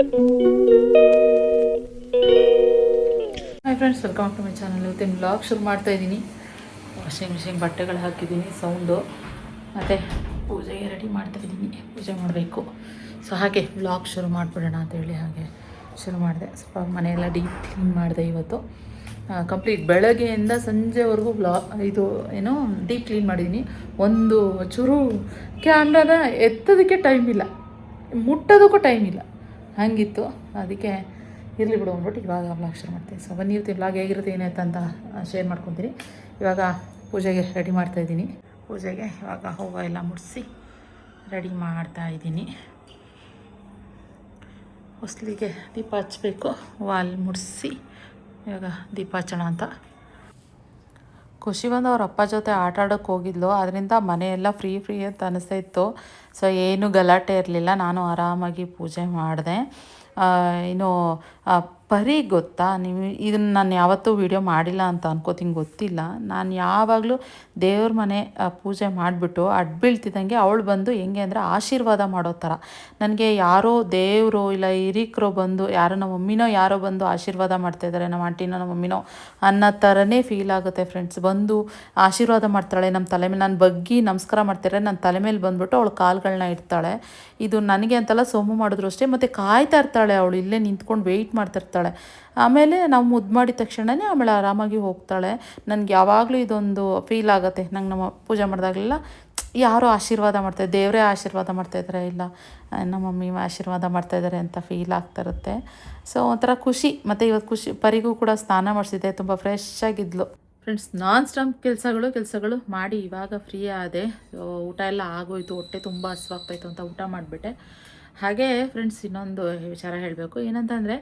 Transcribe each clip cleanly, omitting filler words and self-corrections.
Hi friends, welcome to my channel. ಇವತ್ತಿನ blog ಶುರು ಮಾಡ್ತಾ ಇದ್ದೀನಿ. ವಾಷಿಂಗ್ ಮಿಷಿನ್ ಬಟ್ಟೆಗಳು ಹಾಕಿದ್ದೀನಿ, ಸೌಂಡು. ಮತ್ತು ಪೂಜೆಗೆ ರೆಡಿ ಮಾಡ್ತಾ ಇದ್ದೀನಿ, ಪೂಜೆ ಮಾಡಬೇಕು. ಸೊ ಹಾಗೆ ಬ್ಲಾಗ್ ಶುರು ಮಾಡಿಬಿಡೋಣ ಅಂತೇಳಿ ಹಾಗೆ ಶುರು ಮಾಡಿದೆ. ಸ್ವಲ್ಪ ಮನೆಯೆಲ್ಲ ಡೀಪ್ ಕ್ಲೀನ್ ಮಾಡಿದೆ ಇವತ್ತು. ಕಂಪ್ಲೀಟ್ ಬೆಳಗ್ಗೆಯಿಂದ ಸಂಜೆವರೆಗೂ ಡೀಪ್ ಕ್ಲೀನ್ ಮಾಡಿದ್ದೀನಿ. ಒಂದು ಚೂರು ಕ್ಯಾಮ್ರಾನ ಎತ್ತೋದಕ್ಕೆ ಟೈಮ್ ಇಲ್ಲ, ಮುಟ್ಟೋದಕ್ಕೂ ಟೈಮ್ ಇಲ್ಲ, ಹಾಗಿತ್ತು. ಅದಕ್ಕೆ ಇರಲಿ ಬಿಡು ಅಂದ್ಬಿಟ್ಟು ಇವಾಗ ವ್ಲಾಗ್ ಶೇರ್ ಮಾಡ್ತೀನಿ. ಸೊ ಬನ್ನಿ, ಇವತ್ತು ವ್ಲಾಗ್ ಹೇಗಿರುತ್ತೆ ಏನಾಯ್ತು ಅಂತ ಶೇರ್ ಮಾಡ್ಕೊತೀನಿ. ಇವಾಗ ಪೂಜೆಗೆ ರೆಡಿ ಮಾಡ್ತಾಯಿದ್ದೀನಿ. ಪೂಜೆಗೆ ಇವಾಗ ಹೂವು ಎಲ್ಲ ಮುಡಿಸಿ ರೆಡಿ ಮಾಡ್ತಾಯಿದ್ದೀನಿ. ಹೊಸ್ಲಿಗೆ ದೀಪ ಹಚ್ಚಬೇಕು. ವಾಲ್ ಮುಡಿಸಿ ಇವಾಗ ದೀಪ ಹಚ್ಚೋಣ ಅಂತ. ಖುಷಿ ಬಂದು ಅವ್ರ ಅಪ್ಪ ಜೊತೆ ಆಟ ಆಡೋಕ್ಕೆ ಹೋಗಿದ್ಲು. ಅದರಿಂದ ಮನೆಯೆಲ್ಲ ಫ್ರೀ ಅಂತ ಅನ್ನಿಸ್ತಾ ಇತ್ತು. ಸೊ ಏನು ಗಲಾಟೆ ಇರಲಿಲ್ಲ, ನಾನು ಆರಾಮಾಗಿ ಪೂಜೆ ಮಾಡಿದೆ. ಇನ್ನು ಪರಿ ಗೊತ್ತಾ, ನೀವು ಇದನ್ನು ನಾನು ಯಾವತ್ತೂ ವೀಡಿಯೋ ಮಾಡಿಲ್ಲ ಅಂತ ಅನ್ಕೋತೀನಿ, ಗೊತ್ತಿಲ್ಲ. ನಾನು ಯಾವಾಗಲೂ ದೇವ್ರ ಮನೆ ಪೂಜೆ ಮಾಡಿಬಿಟ್ಟು ಅಡ್ಬೀಳ್ತಿದ್ದಂಗೆ ಅವಳು ಬಂದು ಹೆಂಗೆ ಅಂದರೆ ಆಶೀರ್ವಾದ ಮಾಡೋ ಥರ. ನನಗೆ ಯಾರೋ ದೇವರು ಇಲ್ಲ ಹಿರೀಕರು ಬಂದು, ಯಾರೋ ನಮ್ಮ ಮಮ್ಮಿನೋ ಯಾರೋ ಬಂದು ಆಶೀರ್ವಾದ ಮಾಡ್ತಾಯಿದ್ದಾರೆ, ನಮ್ಮ ಆಂಟಿನೋ ನಮ್ಮ ಮಮ್ಮಿನೋ ಅನ್ನೋ ಥರನೇ ಫೀಲ್ ಆಗುತ್ತೆ ಫ್ರೆಂಡ್ಸ್. ಬಂದು ಆಶೀರ್ವಾದ ಮಾಡ್ತಾಳೆ ನಮ್ಮ ತಲೆ ಮೇಲೆ. ನಾನು ಬಗ್ಗಿ ನಮಸ್ಕಾರ ಮಾಡ್ತಾರೆ, ನನ್ನ ತಲೆ ಮೇಲೆ ಬಂದುಬಿಟ್ಟು ಅವಳು ಕಾಲುಗಳನ್ನ ಇಡ್ತಾಳೆ. ಇದು ನನಗೆ ಅಂತಲ್ಲ, ಸೋಮು ಮಾಡಿದ್ರು ಅಷ್ಟೇ. ಮತ್ತು ಕಾಯ್ತಾ ಇರ್ತಾಳೆ ಅವಳು, ಇಲ್ಲೇ ನಿಂತ್ಕೊಂಡು ವೆಯ್ಟ್ ಮಾಡ್ತಿರ್ತಾಳೆ. ಆಮೇಲೆ ನಾವು ಮುದ್ದು ಮಾಡಿದ ತಕ್ಷಣವೇ ಆಮೇಲೆ ಆರಾಮಾಗಿ ಹೋಗ್ತಾಳೆ. ನನಗೆ ಯಾವಾಗಲೂ ಇದೊಂದು ಫೀಲ್ ಆಗುತ್ತೆ. ನಂಗೆ ನಮ್ಮ ಪೂಜೆ ಮಾಡಿದಾಗಲೆಲ್ಲ ಯಾರೋ ಆಶೀರ್ವಾದ ಮಾಡ್ತಾರೆ, ದೇವರೇ ಆಶೀರ್ವಾದ ಮಾಡ್ತಾಯಿದ್ದಾರೆ, ಇಲ್ಲ ನಮ್ಮ ಮಮ್ಮಿ ಆಶೀರ್ವಾದ ಮಾಡ್ತಾಯಿದ್ದಾರೆ ಅಂತ ಫೀಲ್ ಆಗ್ತಿರುತ್ತೆ. ಸೊ ಒಂಥರ ಖುಷಿ. ಮತ್ತು ಇವತ್ತು ಪರಿಗೂ ಕೂಡ ಸ್ನಾನ ಮಾಡಿಸಿದ್ದೆ, ತುಂಬ ಫ್ರೆಶ್ ಆಗಿದ್ಲು ಫ್ರೆಂಡ್ಸ್. ನಾನ್ ಸ್ಟಾಪ್ ಕೆಲಸಗಳು ಮಾಡಿ ಇವಾಗ ಫ್ರೀ ಆದೆ. ಊಟ ಎಲ್ಲ ಆಗೋಯ್ತು, ಹೊಟ್ಟೆ ತುಂಬ ಹಸಿವಾಗ್ತಾಯಿತ್ತು ಅಂತ ಊಟ ಮಾಡಿಬಿಟ್ಟೆ. ಹಾಗೆ ಫ್ರೆಂಡ್ಸ್, ಇನ್ನೊಂದು ವಿಚಾರ ಹೇಳಬೇಕು. ಏನಂತಂದರೆ,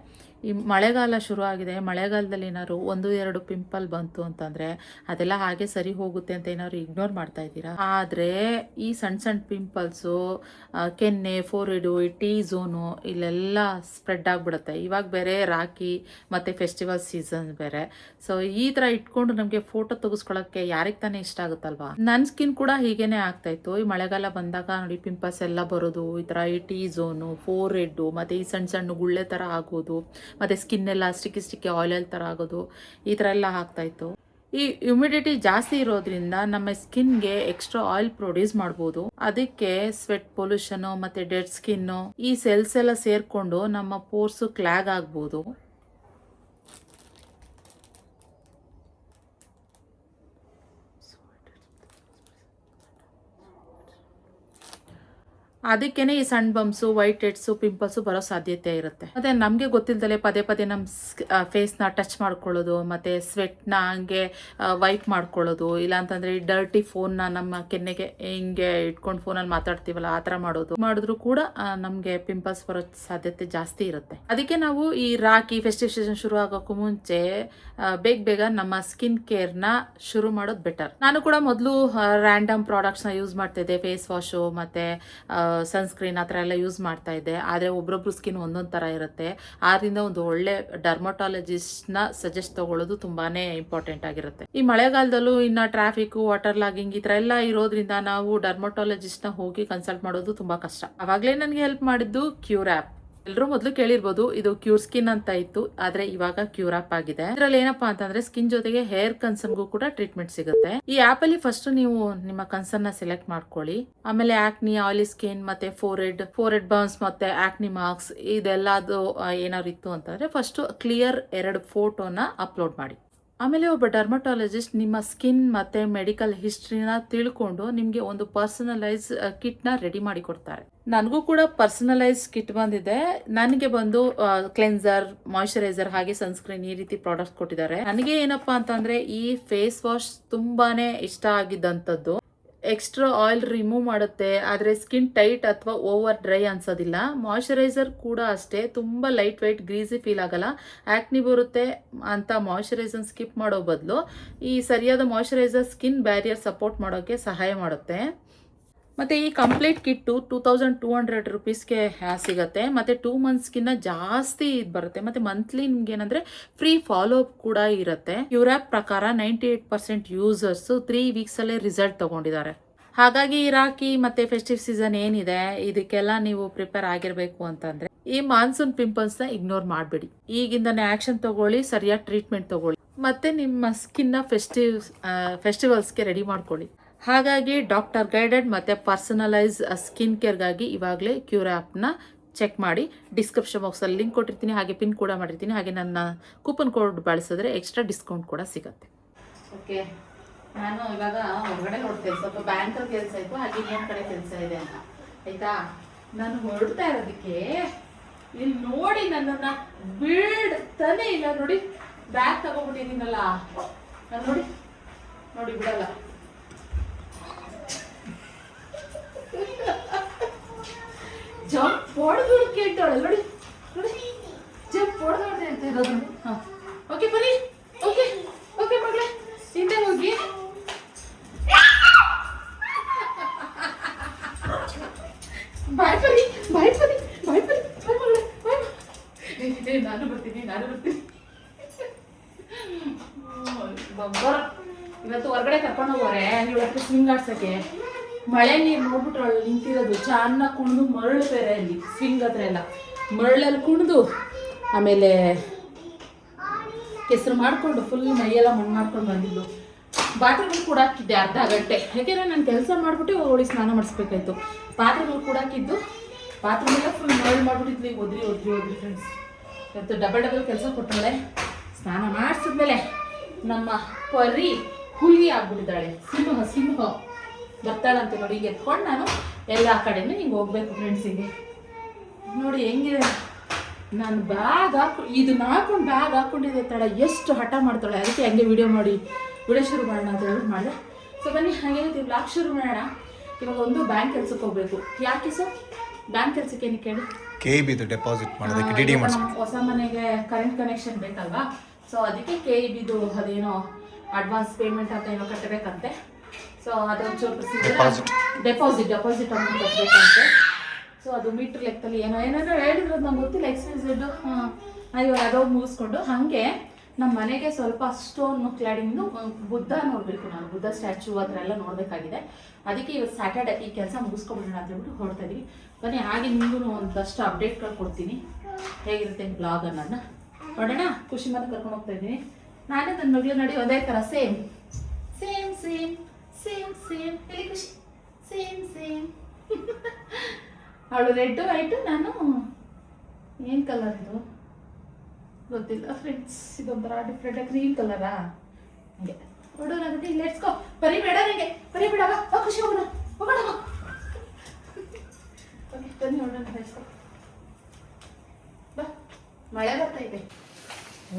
ಈ ಮಳೆಗಾಲ ಶುರು ಆಗಿದೆ. ಮಳೆಗಾಲದಲ್ಲಿ ಏನಾದ್ರು 1-2 ಪಿಂಪಲ್ ಬಂತು ಅಂತಂದರೆ ಅದೆಲ್ಲ ಹಾಗೆ ಸರಿ ಹೋಗುತ್ತೆ ಅಂತ ಏನಾದ್ರು ಇಗ್ನೋರ್ ಮಾಡ್ತಾ ಇದ್ದೀರಾ. ಆದರೆ ಈ ಸಣ್ಣ ಪಿಂಪಲ್ಸು, ಕೆನ್ನೆ, ಫೋರ್ಹೆಡು, ಈ ಟೀ ಝೋನು ಇಲ್ಲೆಲ್ಲ ಸ್ಪ್ರೆಡ್ ಆಗಿಬಿಡುತ್ತೆ. ಇವಾಗ ಬೇರೆ ರಾಖಿ ಮತ್ತು ಫೆಸ್ಟಿವಲ್ ಸೀಸನ್ ಬೇರೆ. ಸೊ ಈ ಥರ ಇಟ್ಕೊಂಡು ನಮಗೆ ಫೋಟೋ ತೆಗೆಸ್ಕೊಳ್ಳೋಕ್ಕೆ ಯಾರಿಗೆ ತಾನೇ ಇಷ್ಟ ಆಗುತ್ತಲ್ವಾ. ನನ್ನ ಸ್ಕಿನ್ ಕೂಡ ಹೀಗೇನೆ ಆಗ್ತಾಯಿತ್ತು. ಈ ಮಳೆಗಾಲ ಬಂದಾಗ ನೋಡಿ ಪಿಂಪಲ್ಸ್ ಎಲ್ಲ ಬರೋದು, ಈ ಥರ ಈ ಟೀ ಝೋನು, ಫೋರ್ಹೆಡ್ಡು, ಮತ್ತು ಈ ಸಣ್ಣ ಗುಳ್ಳೆ ಥರ ಆಗೋದು, ಮತ್ತು ಸ್ಕಿನ್ ಎಲ್ಲ ಸ್ಟಿಕ್ಕಿ ಆಯಿಲ್ ಥರ ಆಗೋದು, ಈ ಥರ ಎಲ್ಲ ಆಗ್ತಾಯಿತ್ತು. ಈ ಹ್ಯುಮಿಡಿಟಿ ಜಾಸ್ತಿ ಇರೋದ್ರಿಂದ ನಮ್ಮ ಸ್ಕಿನ್ಗೆ ಎಕ್ಸ್ಟ್ರಾ ಆಯಿಲ್ ಪ್ರೊಡ್ಯೂಸ್ ಮಾಡ್ಬೋದು. ಅದಕ್ಕೆ ಸ್ವೆಟ್ ಪೊಲ್ಯೂಷನು ಮತ್ತು ಡೆಡ್ ಸ್ಕಿನ್ನು, ಈ ಸೆಲ್ಸ್ ಎಲ್ಲ ಸೇರಿಕೊಂಡು ನಮ್ಮ ಪೋರ್ಸು ಕ್ಲಾಗ್ ಆಗ್ಬೋದು. ಅದಕ್ಕೇ ಈ ಸಣ್ಣ ಬಂಪ್ಸು, ವೈಟ್ ಹೆಡ್ಸು, ಪಿಂಪಲ್ಸು ಬರೋ ಸಾಧ್ಯತೆ ಇರುತ್ತೆ. ಮತ್ತು ನಮಗೆ ಗೊತ್ತಿಲ್ಲದಲೇ ಪದೇ ನಮ್ಮ ಫೇಸ್ನ ಟಚ್ ಮಾಡ್ಕೊಳ್ಳೋದು, ಮತ್ತು ಸ್ವೆಟ್ನ ಹಂಗೆ ವೈಪ್ ಮಾಡ್ಕೊಳ್ಳೋದು, ಇಲ್ಲಾಂತಂದರೆ ಈ ಡರ್ಟಿ ಫೋನ್ನ ನಮ್ಮ ಕೆನ್ನೆಗೆ ಹಿಂಗೆ ಇಟ್ಕೊಂಡು ಫೋನಲ್ಲಿ ಮಾತಾಡ್ತೀವಲ್ಲ ಆ ಥರ ಮಾಡಿದ್ರು ಕೂಡ ನಮಗೆ ಪಿಂಪಲ್ಸ್ ಬರೋ ಸಾಧ್ಯತೆ ಜಾಸ್ತಿ ಇರುತ್ತೆ. ಅದಕ್ಕೆ ನಾವು ಈ ರಾಖಿ ಫೆಸ್ಟಿವ್ ಸೀಸನ್ ಶುರು ಆಗೋಕ್ಕೂ ಮುಂಚೆ ಬೇಗ ನಮ್ಮ ಸ್ಕಿನ್ ಕೇರ್ನ ಶುರು ಮಾಡೋದು ಬೆಟರ್. ನಾನು ಕೂಡ ಮೊದಲು ರ್ಯಾಂಡಮ್ ಪ್ರಾಡಕ್ಟ್ಸ್ನ ಯೂಸ್ ಮಾಡ್ತಿದ್ದೆ, ಫೇಸ್ ವಾಶು ಮತ್ತು ಸನ್ಸ್ಕ್ರೀನ್ ಆ ಥರ ಎಲ್ಲ ಯೂಸ್ ಮಾಡ್ತಾ ಇದ್ದೆ. ಆದರೆ ಒಬ್ಬೊಬ್ರು ಸ್ಕಿನ್ ಒಂದೊಂದು ಥರ ಇರುತ್ತೆ. ಆದ್ದರಿಂದ ಒಂದು ಒಳ್ಳೆ ಡರ್ಮಟಾಲಜಿಸ್ಟ್ನ ಸಜೆಸ್ಟ್ ತಗೊಳ್ಳೋದು ತುಂಬಾ ಇಂಪಾರ್ಟೆಂಟ್ ಆಗಿರುತ್ತೆ. ಈ ಮಳೆಗಾಲದಲ್ಲೂ ಇನ್ನು ಟ್ರಾಫಿಕ್, ವಾಟರ್ ಲಾಗಿಂಗ್ ಈ ಥರ ಎಲ್ಲ ಇರೋದ್ರಿಂದ ನಾವು ಡರ್ಮಟಾಲಜಿಸ್ಟ್ನ ಹೋಗಿ ಕನ್ಸಲ್ಟ್ ಮಾಡೋದು ತುಂಬ ಕಷ್ಟ. ಆವಾಗಲೇ ನನಗೆ ಹೆಲ್ಪ್ ಮಾಡಿದ್ದು ಕ್ಯೂರ್ ಆ್ಯಪ್. ಎಲ್ಲರೂ ಮೊದಲು ಕೇಳಿರ್ಬೋದು, ಇದು ಕ್ಯೂರ್ ಸ್ಕಿನ್ ಅಂತ ಇತ್ತು, ಆದರೆ ಇವಾಗ ಕ್ಯೂರ್ ಆಪ್ ಆಗಿದೆ. ಇದರಲ್ಲಿ ಏನಪ್ಪಾ ಅಂತಂದ್ರೆ ಸ್ಕಿನ್ ಜೊತೆಗೆ ಹೇರ್ ಕನ್ಸರ್ನ್ಗೂ ಕೂಡ ಟ್ರೀಟ್ಮೆಂಟ್ ಸಿಗುತ್ತೆ. ಈ ಆಪ್ ಅಲ್ಲಿ ಫಸ್ಟ್ ನೀವು ನಿಮ್ಮ ಕನ್ಸರ್ನ್ ನ ಸೆಲೆಕ್ಟ್ ಮಾಡ್ಕೊಳ್ಳಿ. ಆಮೇಲೆ ಆಕ್ನಿ, ಆಯಿಲಿ ಸ್ಕಿನ್, ಮತ್ತೆ ಫೋರ್ಹೆಡ್ ಬರ್ನ್ಸ್ ಮತ್ತೆ ಆಕ್ನಿ ಮಾರ್ಕ್ಸ್ ಇದೆಲ್ಲದು ಏನಾದ್ರು ಇತ್ತು ಅಂತಂದ್ರೆ ಫಸ್ಟ್ ಕ್ಲಿಯರ್ 2 ಫೋಟೋನ ಅಪ್ಲೋಡ್ ಮಾಡಿ. ಆಮೇಲೆ ಒಬ್ಬ ಡರ್ಮಟಾಲಜಿಸ್ಟ್ ನಿಮ್ಮ ಸ್ಕಿನ್ ಮತ್ತು ಮೆಡಿಕಲ್ ಹಿಸ್ಟ್ರಿನ ತಿಳ್ಕೊಂಡು ನಿಮಗೆ ಒಂದು ಪರ್ಸನಲೈಸ್ ಕಿಟ್ನ ರೆಡಿ ಮಾಡಿ ಕೊಡ್ತಾರೆ. ನನಗೂ ಕೂಡ ಪರ್ಸನಲೈಸ್ ಕಿಟ್ ಬಂದಿದೆ. ನನಗೆ ಬಂದು ಕ್ಲೆನ್ಸರ್, ಮಾಯಿಶ್ಚರೈಸರ್ ಹಾಗೆ ಸನ್ಸ್ಕ್ರೀನ್ ಈ ರೀತಿ ಪ್ರಾಡಕ್ಟ್ಸ್ ಕೊಟ್ಟಿದ್ದಾರೆ. ನನಗೆ ಏನಪ್ಪಾ ಅಂತಂದ್ರೆ ಈ ಫೇಸ್ ವಾಶ್ ತುಂಬಾನೇ ಇಷ್ಟ ಆಗಿದ್ದಂಥದ್ದು. ಎಕ್ಸ್ಟ್ರಾ ಆಯಿಲ್ ರಿಮೂವ್ ಮಾಡುತ್ತೆ, ಆದರೆ ಸ್ಕಿನ್ ಟೈಟ್ ಅಥವಾ ಓವರ್ ಡ್ರೈ ಅನ್ಸೋದಿಲ್ಲ. ಮಾಯಿಶ್ಚರೈಸರ್ ಕೂಡ ಅಷ್ಟೇ, ತುಂಬ ಲೈಟ್ ವೈಟ್ ಗ್ರೀಸಿ ಫೀಲ್ ಆಗಲ್ಲ. ಆಕ್ನಿ ಬರುತ್ತೆ ಅಂತ ಮಾಯಿಶ್ಚರೈಸರ್ ಸ್ಕಿಪ್ ಮಾಡೋ ಬದಲು ಈ ಸರಿಯಾದ ಮಾಯಿಶ್ಚರೈಸರ್ ಸ್ಕಿನ್ ಬ್ಯಾರಿಯರ್ ಸಪೋರ್ಟ್ ಮಾಡೋಕ್ಕೆ ಸಹಾಯ ಮಾಡುತ್ತೆ. ಮತ್ತು ಈ ಕಂಪ್ಲೀಟ್ ಕಿಟ್ಟು 2200 ರುಪೀಸ್ಗೆ ಸಿಗುತ್ತೆ. ಮತ್ತು 2 ಮಂತ್ಸ್ಗಿನ್ನ ಜಾಸ್ತಿ ಇದು ಬರುತ್ತೆ. ಮತ್ತು ಮಂತ್ಲಿ ನಿಮ್ಗೆ ಏನಂದರೆ ಫ್ರೀ ಫಾಲೋ ಅಪ್ ಕೂಡ ಇರುತ್ತೆ. ಯುರಾಪ್ ಪ್ರಕಾರ 98% ಯೂಸರ್ಸು 3 ವೀಕ್ಸಲ್ಲೇ ರಿಸಲ್ಟ್ ತೊಗೊಂಡಿದ್ದಾರೆ. ಹಾಗಾಗಿ ರಾಖಿ ಮತ್ತು ಫೆಸ್ಟಿವ್ ಸೀಸನ್ ಏನಿದೆ ಇದಕ್ಕೆಲ್ಲ ನೀವು ಪ್ರಿಪೇರ್ ಆಗಿರಬೇಕು ಅಂತಂದರೆ ಈ ಮಾನ್ಸೂನ್ ಪಿಂಪಲ್ಸ್ನ ಇಗ್ನೋರ್ ಮಾಡಬೇಡಿ. ಈಗಿಂದನೇ ಆ್ಯಕ್ಷನ್ ತೊಗೊಳ್ಳಿ, ಸರಿಯಾಗಿ ಟ್ರೀಟ್ಮೆಂಟ್ ತೊಗೊಳ್ಳಿ, ಮತ್ತು ನಿಮ್ಮ ಸ್ಕಿನ್ನ ಫೆಸ್ಟಿವಲ್ಸ್ಗೆ ರೆಡಿ ಮಾಡ್ಕೊಳ್ಳಿ. ಹಾಗಾಗಿ ಡಾಕ್ಟರ್ ಗೈಡೆಡ್ ಮತ್ತು ಪರ್ಸನಲೈಸ್ ಸ್ಕಿನ್ ಕೇರ್ಗಾಗಿ ಇವಾಗಲೇ ಕ್ಯೂರ್ ಆ್ಯಪ್ನ ಚೆಕ್ ಮಾಡಿ. ಡಿಸ್ಕ್ರಿಪ್ಷನ್ ಬಾಕ್ಸಲ್ಲಿ ಲಿಂಕ್ ಕೊಟ್ಟಿರ್ತೀನಿ, ಹಾಗೆ ಪಿನ್ ಕೂಡ ಮಾಡಿರ್ತೀನಿ. ಹಾಗೆ ನನ್ನ ಕೂಪನ್ ಕೋಡ್ ಬಳಸಿದ್ರೆ ಎಕ್ಸ್ಟ್ರಾ ಡಿಸ್ಕೌಂಟ್ ಕೂಡ ಸಿಗುತ್ತೆ. ಓಕೆ, ನಾನು ಇವಾಗ ಹೊರಗಡೆ ಹೊರಡ್ತೇನೆ, ಸ್ವಲ್ಪ ಬ್ಯಾಂಕಲ್ಲಿ ಕೆಲಸ ಇತ್ತು, ಹಾಗೆ ಇನ್ನೊಂದು ಕಡೆ ಕೆಲಸ ಇದೆ ಅಂತ, ಆಯಿತಾ. ನಾನು ಹೊರಡ್ತಾ ಇರೋದಕ್ಕೆ ಇಲ್ಲಿ ನೋಡಿ ನನ್ನನ್ನು ಬಿಡ್ತಾನೆ ಇಲ್ಲ. ನೋಡಿ ಬ್ಯಾಗ್ ತಗೊಂಡ್ಬಿಟ್ಟಿದ್ದೀನಲ್ಲ, ನಾನು ನೋಡಿ ನೋಡಿ ಬಿಡಲ್ಲ. ಜಂಪ್ ಹೊಡೆದು ಕೇಳ್ತಾಳೆ ನೋಡಿ ನೋಡಿ, ಜಂಪ್ ಹೊಡೆದು ಅಂತ ಇರೋದು. ಹಾಂ, ಓಕೆ ಬರೀ, ಓಕೆ ಓಕೆ ಮಗಳೇ, ಹಿಂದೆ ಹೋಗಿ. ಬಾಯ್ ಬರೀ, ಬಾಯ್ ಬರೀ, ಬಾಯ್ ಬರೀ, ಬಾಯ್ ಮಗಳೇ, ಬಾಯ್. ನಾನು ಬರ್ತೀನಿ, ನಾನು ಬರ್ತೀನಿ. ಇವತ್ತು ಹೊರಗಡೆ ಕರ್ಕೊಂಡು ಹೋಗೋರೆ ಇವತ್ತು ಸ್ವಿಂಗ್ ಆಡ್ಸೋಕ್ಕೆ. ಮಳೆ ನೀರು ನೋಡ್ಬಿಟ್ರೆ ಅಲ್ಲಿ ನಿಂತಿರೋದು, ಚೆನ್ನಾಗಿ ಕುಣಿದು ಮರಳು ಬೇರೆ ಅಲ್ಲಿ ಸ್ವಿಂಗ್ ಹತ್ರ ಎಲ್ಲ ಮರಳಲ್ಲಿ ಕುಣಿದು, ಆಮೇಲೆ ಕೆಸರು ಮಾಡಿಕೊಂಡು ಫುಲ್ ಮೈಯೆಲ್ಲ ಮಣ್ಣು ಮಾಡ್ಕೊಂಡು ಬಂದಿದ್ದು. ಪಾತ್ರೆಗಳು ಕೂಡ ಹಾಕಿದ್ದೆ ಅರ್ಧ ಗಂಟೆ, ಯಾಕೆಂದರೆ ನಾನು ಕೆಲಸ ಮಾಡಿಬಿಟ್ಟು ಹೋಳಿ ಸ್ನಾನ ಮಾಡಿಸ್ಬೇಕಾಯ್ತು. ಪಾತ್ರೆಗಳು ಕೂಡ ಹಾಕಿದ್ದು, ಪಾತ್ರೆಗಳೆಲ್ಲ ಫುಲ್ ಮರಳು ಮಾಡಿಬಿಟ್ಟಿದ್ವಿ. ಒದ್ರಿ ಒದ್ರಿ ಒದ್ರಿ ಫ್ರೆಂಡ್ಸ್, ಇವತ್ತು ಡಬಲ್ ಕೆಲಸ ಕೊಟ್ಟಳೆ. ಸ್ನಾನ ಮಾಡಿಸಿದ್ಮೇಲೆ ನಮ್ಮ ಪರಿ ಹುಲಿ ಆಗ್ಬಿಟ್ಟಿದ್ದಾಳೆ, ಸಿಂಹ ಬರ್ತಾಳಂತೆ ನೋಡಿ. ಈಗ ಎತ್ಕೊಂಡು ನಾನು ಎಲ್ಲ ಕಡೆನೂ ಹಿಂಗೆ ಹೋಗ್ಬೇಕು ಫ್ರೆಂಡ್ಸಿಗೆ. ನೋಡಿ ಹೆಂಗಿದೆ, ನಾನು ಬ್ಯಾಗ್ ಇದನ್ನ ಹಾಕೊಂಡು ಬ್ಯಾಗ್ ಹಾಕ್ಕೊಂಡಿದ್ದೆ ತಡ ಎಷ್ಟು ಹಠ ಮಾಡ್ತಾಳೆ. ಅದಕ್ಕೆ ಹಂಗೆ ವಿಡಿಯೋ ಶುರು ಮಾಡೋಣ ಅಂತ ಹೇಳಿ ಮಾಡಿದೆ. ಸೊ ಬನ್ನಿ ಹಾಗೆ ಬ್ಲಾಗ್ ಶುರು ಮಾಡೋಣ. ಇವಾಗ ಒಂದು ಬ್ಯಾಂಕ್ ಕೆಲ್ಸಕ್ಕೆ ಹೋಗ್ಬೇಕು. ಯಾಕೆ ಸರ್ ಬ್ಯಾಂಕ್ ಕೆಲ್ಸಕ್ಕೆ ಏನಕ್ಕೆ ಹೇಳಿ? KEB ಡೆಪಾಸಿಟ್ ಮಾಡೋದಕ್ಕೆ DD ಮಾಡಿಸ್ಬೇಕು. ಹೊಸ ಮನೆಗೆ ಕರೆಂಟ್ ಕನೆಕ್ಷನ್ ಬೇಕಲ್ವಾ, ಸೊ ಅದಕ್ಕೆ KEBದು ಅದೇನೋ ಅಡ್ವಾನ್ಸ್ ಪೇಮೆಂಟ್ ಅಂತ ಏನೋ ಕಟ್ಟಬೇಕಂತೆ. ಸೊ ಅದೊಂದು ಚೂರು ಡೆಪಾಸಿಟ್ ಅಮೌಂಟ್ ಕಟ್ಟಬೇಕಂತೆ. ಸೊ ಅದು ಮೀಟ್ರ್ ಲೆಕ್ಕದಲ್ಲಿ ಏನೇನೋ ಹೇಳಿದ್ರು, ನಂಗೆ ಗೊತ್ತಿಲ್ಲ ಎಕ್ಸ್ಪೆನ್ಸಿವ್. ಇವಾಗ ಅದೋ ಮುಗಿಸ್ಕೊಂಡು ಹಾಗೆ ನಮ್ಮ ಮನೆಗೆ ಸ್ವಲ್ಪ ಸ್ಟೋನ್ ಕ್ಲಾಡಿಂಗ್ನು ಬುದ್ಧ ನೋಡಬೇಕು. ನಾನು ಬುದ್ಧ ಸ್ಟ್ಯಾಚು ಆ ಥರ ಎಲ್ಲ ನೋಡಬೇಕಾಗಿದೆ. ಅದಕ್ಕೆ ಇವತ್ತು ಸ್ಯಾಟರ್ಡೆ ಈ ಕೆಲಸ ಮುಗಿಸ್ಕೊಂಡ್ಬಿಡೋಣ ಅಂತ ಹೇಳ್ಬಿಟ್ಟು ಹೊರಡ್ತಾ ಇದ್ದೀವಿ. ಬನ್ನಿ ಹಾಗೆ ನಿಮಗೂ ಒಂದಷ್ಟು ಅಪ್ಡೇಟ್ಗಳು ಕೊಡ್ತೀನಿ, ಹೇಗಿರುತ್ತೆ ಬ್ಲಾಗ್ ಅನ್ನೋದನ್ನ ನೋಡೋಣ. ಖುಷಿ ಮತ್ತೆ ಕರ್ಕೊಂಡು ಹೋಗ್ತಾ ಇದ್ದೀನಿ. ನಾನೇ ನನ್ನ ಮಗಳು ನೋಡಿ ಒಂದೇ ಥರ same same same same same ಎಲ್ಲಿ ಖುಷಿ ಸೇಮ್ ಸೇಮ್. ಅವಳು ರೆಡ್ ವೈಟು, ನಾನು ಏನು ಕಲರ್ ಇದು ಗೊತ್ತಿಲ್ಲ ಫ್ರೆಂಡ್ಸ್, ಇದೊಂಥರ ಡಿಫ್ರೆಂಟ್ ಕ್ರೀಮ್ ಕಲರಾ. ಹಂಗೆ ಹೊಡೋಣ ಬಿಟ್ಟು ಇಲ್ಲಿ ಲೆಟ್ಸ್ಕೋ. ಬರೀ ಬೇಡ ನನಗೆ, ಬರೀ ಬೇಡ, ಖುಷಿ ಹೋಗೋಣ ಹೋಗೋಣ. ಬನ್ನಿ ಹೊಡೋಣ, ಲೆಟ್ಸ್ಕೋ ಬಾ. ಮಳೆ ಬರ್ತೈತೆ,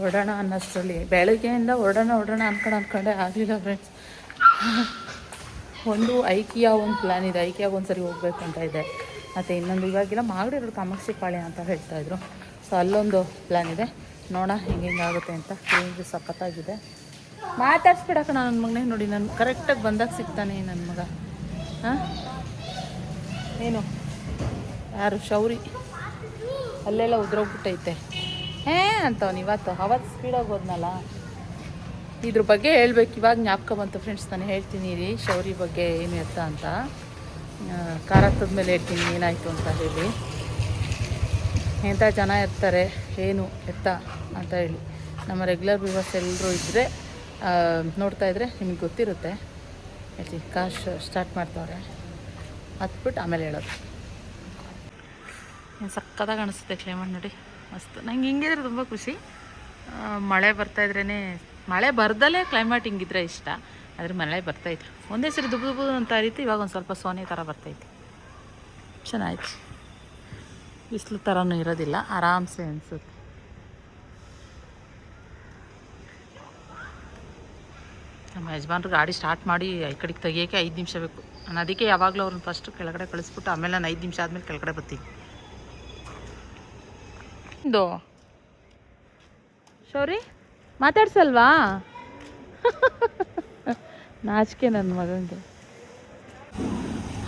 ಹೊಡೋಣ ಅನ್ನೋಷ್ಟರಲ್ಲಿ ಬೆಳಗ್ಗೆಯಿಂದ ಹೊರಡೋಣ ಅನ್ಕೊಂಡೆ ಆಗಲಿಲ್ಲ ಫ್ರೆಂಡ್ಸ್. ಒಂದು ಐಕಿಯಾ ಒಂದು ಪ್ಲ್ಯಾನ್ ಇದೆ, ಐಕಿಯಾಗ ಒಂದು ಸರಿ ಹೋಗ್ಬೇಕು ಅಂತ ಇದೆ. ಮತ್ತು ಇನ್ನೊಂದು ಇವಾಗಿಲ್ಲ ಮಾಡಿರೋದು ಕಾಮಾಕ್ಷಿ ಪಾಳ್ಯ ಅಂತ ಹೇಳ್ತಾಯಿದ್ರು. ಸೊ ಅಲ್ಲೊಂದು ಪ್ಲ್ಯಾನ್ ಇದೆ, ನೋಡೋಣ ಹೆಂಗಾಗುತ್ತೆ ಅಂತ. ಕ್ಲೀನ್ಸ್ ಸಖತ್ತಾಗಿದೆ. ಮಾತಾಡ್ಸ್ಬಿಡಕ್ಕ ನನ್ನ ಮಗನೇ ನೋಡಿ, ನಾನು ಕರೆಕ್ಟಾಗಿ ಬಂದಾಗ ಸಿಗ್ತಾನೆ ನನ್ನ ಮಗ. ಹಾಂ ಏನು ಯಾರು ಶೌರಿ ಅಲ್ಲೆಲ್ಲ ಉದ್ರೋಗ್ಬಿಟ್ಟೈತೆ ಅಂತವನು. ಅವತ್ತು ಸ್ಪೀಡಾಗಿ ಹೋದ್ನಲ್ಲ. ಇದ್ರ ಬಗ್ಗೆ ಹೇಳ್ಬೇಕು, ಇವಾಗ ಜ್ಞಾಪಕ ಬಂತು ಫ್ರೆಂಡ್ಸ್. ನಾನು ಹೇಳ್ತೀನಿ ರೀ ಶೌರಿ ಬಗ್ಗೆ ಏನು ಎತ್ತ ಅಂತ. ಖಾರ ಹತ್ತದ್ಮೇಲೆ ಹೇಳ್ತೀನಿ ಏನಾಯಿತು ಅಂತ ಹೇಳಿ. ಎಂಥ ಜನ ಇರ್ತಾರೆ ಏನು ಎತ್ತ ಅಂತ ಹೇಳಿ. ನಮ್ಮ ರೆಗ್ಯುಲರ್ ವ್ಯೂವರ್ಸ್ ಎಲ್ಲರೂ ಇದ್ದರೆ ನೋಡ್ತಾ ಇದ್ದರೆ ನಿಮಗೆ ಗೊತ್ತಿರುತ್ತೆ. ಹೇಳ್ತೀನಿ, ಕಾಶ್ ಸ್ಟಾರ್ಟ್ ಮಾಡ್ತಾವ್ರೆ, ಹತ್ಬಿಟ್ಟು ಆಮೇಲೆ ಹೇಳೋದು. ಸಕ್ಕತ್ತಾಗಿ ಅನಿಸುತ್ತೆ ಕ್ಲೈಮೇಟ್ ನೋಡಿ, ಮಸ್ತ್. ನಂಗೆ ಹಿಂಗಿದ್ರೆ ತುಂಬ ಖುಷಿ. ಮಳೆ ಬರ್ತಾಯಿದ್ರೇ, ಮಳೆ ಬರ್ದಲೇ ಕ್ಲೈಮೇಟ್ ಹಿಂಗಿದ್ರೆ ಇಷ್ಟ. ಆದರೆ ಮಳೆ ಬರ್ತೈತೆ, ಒಂದೇ ಸರಿ ದುಬ್ಬು ಅಂತ ರೀತಿ. ಇವಾಗ ಒಂದು ಸ್ವಲ್ಪ ಸೋನೆ ಥರ ಬರ್ತೈತೆ, ಚೆನ್ನಾಯ್ತು. ಬಿಸಿಲು ಥರನೂ ಇರೋದಿಲ್ಲ, ಆರಾಮ್ಸೆ ಅನಿಸುತ್ತೆ. ನಮ್ಮ ಯಜಮಾನ್ರು ಗಾಡಿ ಸ್ಟಾರ್ಟ್ ಮಾಡಿ ಈ ಕಡೆಗೆ ತೆಗಿಯೋಕ್ಕೆ 5 ನಿಮಿಷ ಬೇಕು. ನಾನು ಅದಕ್ಕೆ ಯಾವಾಗಲೂ ಅವ್ರನ್ನ ಫಸ್ಟು ಕೆಳಗಡೆ ಕಳಿಸ್ಬಿಟ್ಟು ಆಮೇಲೆ ನಾನು 5 ನಿಮಿಷ ಆದಮೇಲೆ ಕೆಳಗಡೆ ಬರ್ತೀನಿ. ಇದು ಶೌರಿ ಮಾತಾಡ್ಸಲ್ವಾ? ನಾಚಿಕೆ ನನ್ನ ಮಗಂಗೆ.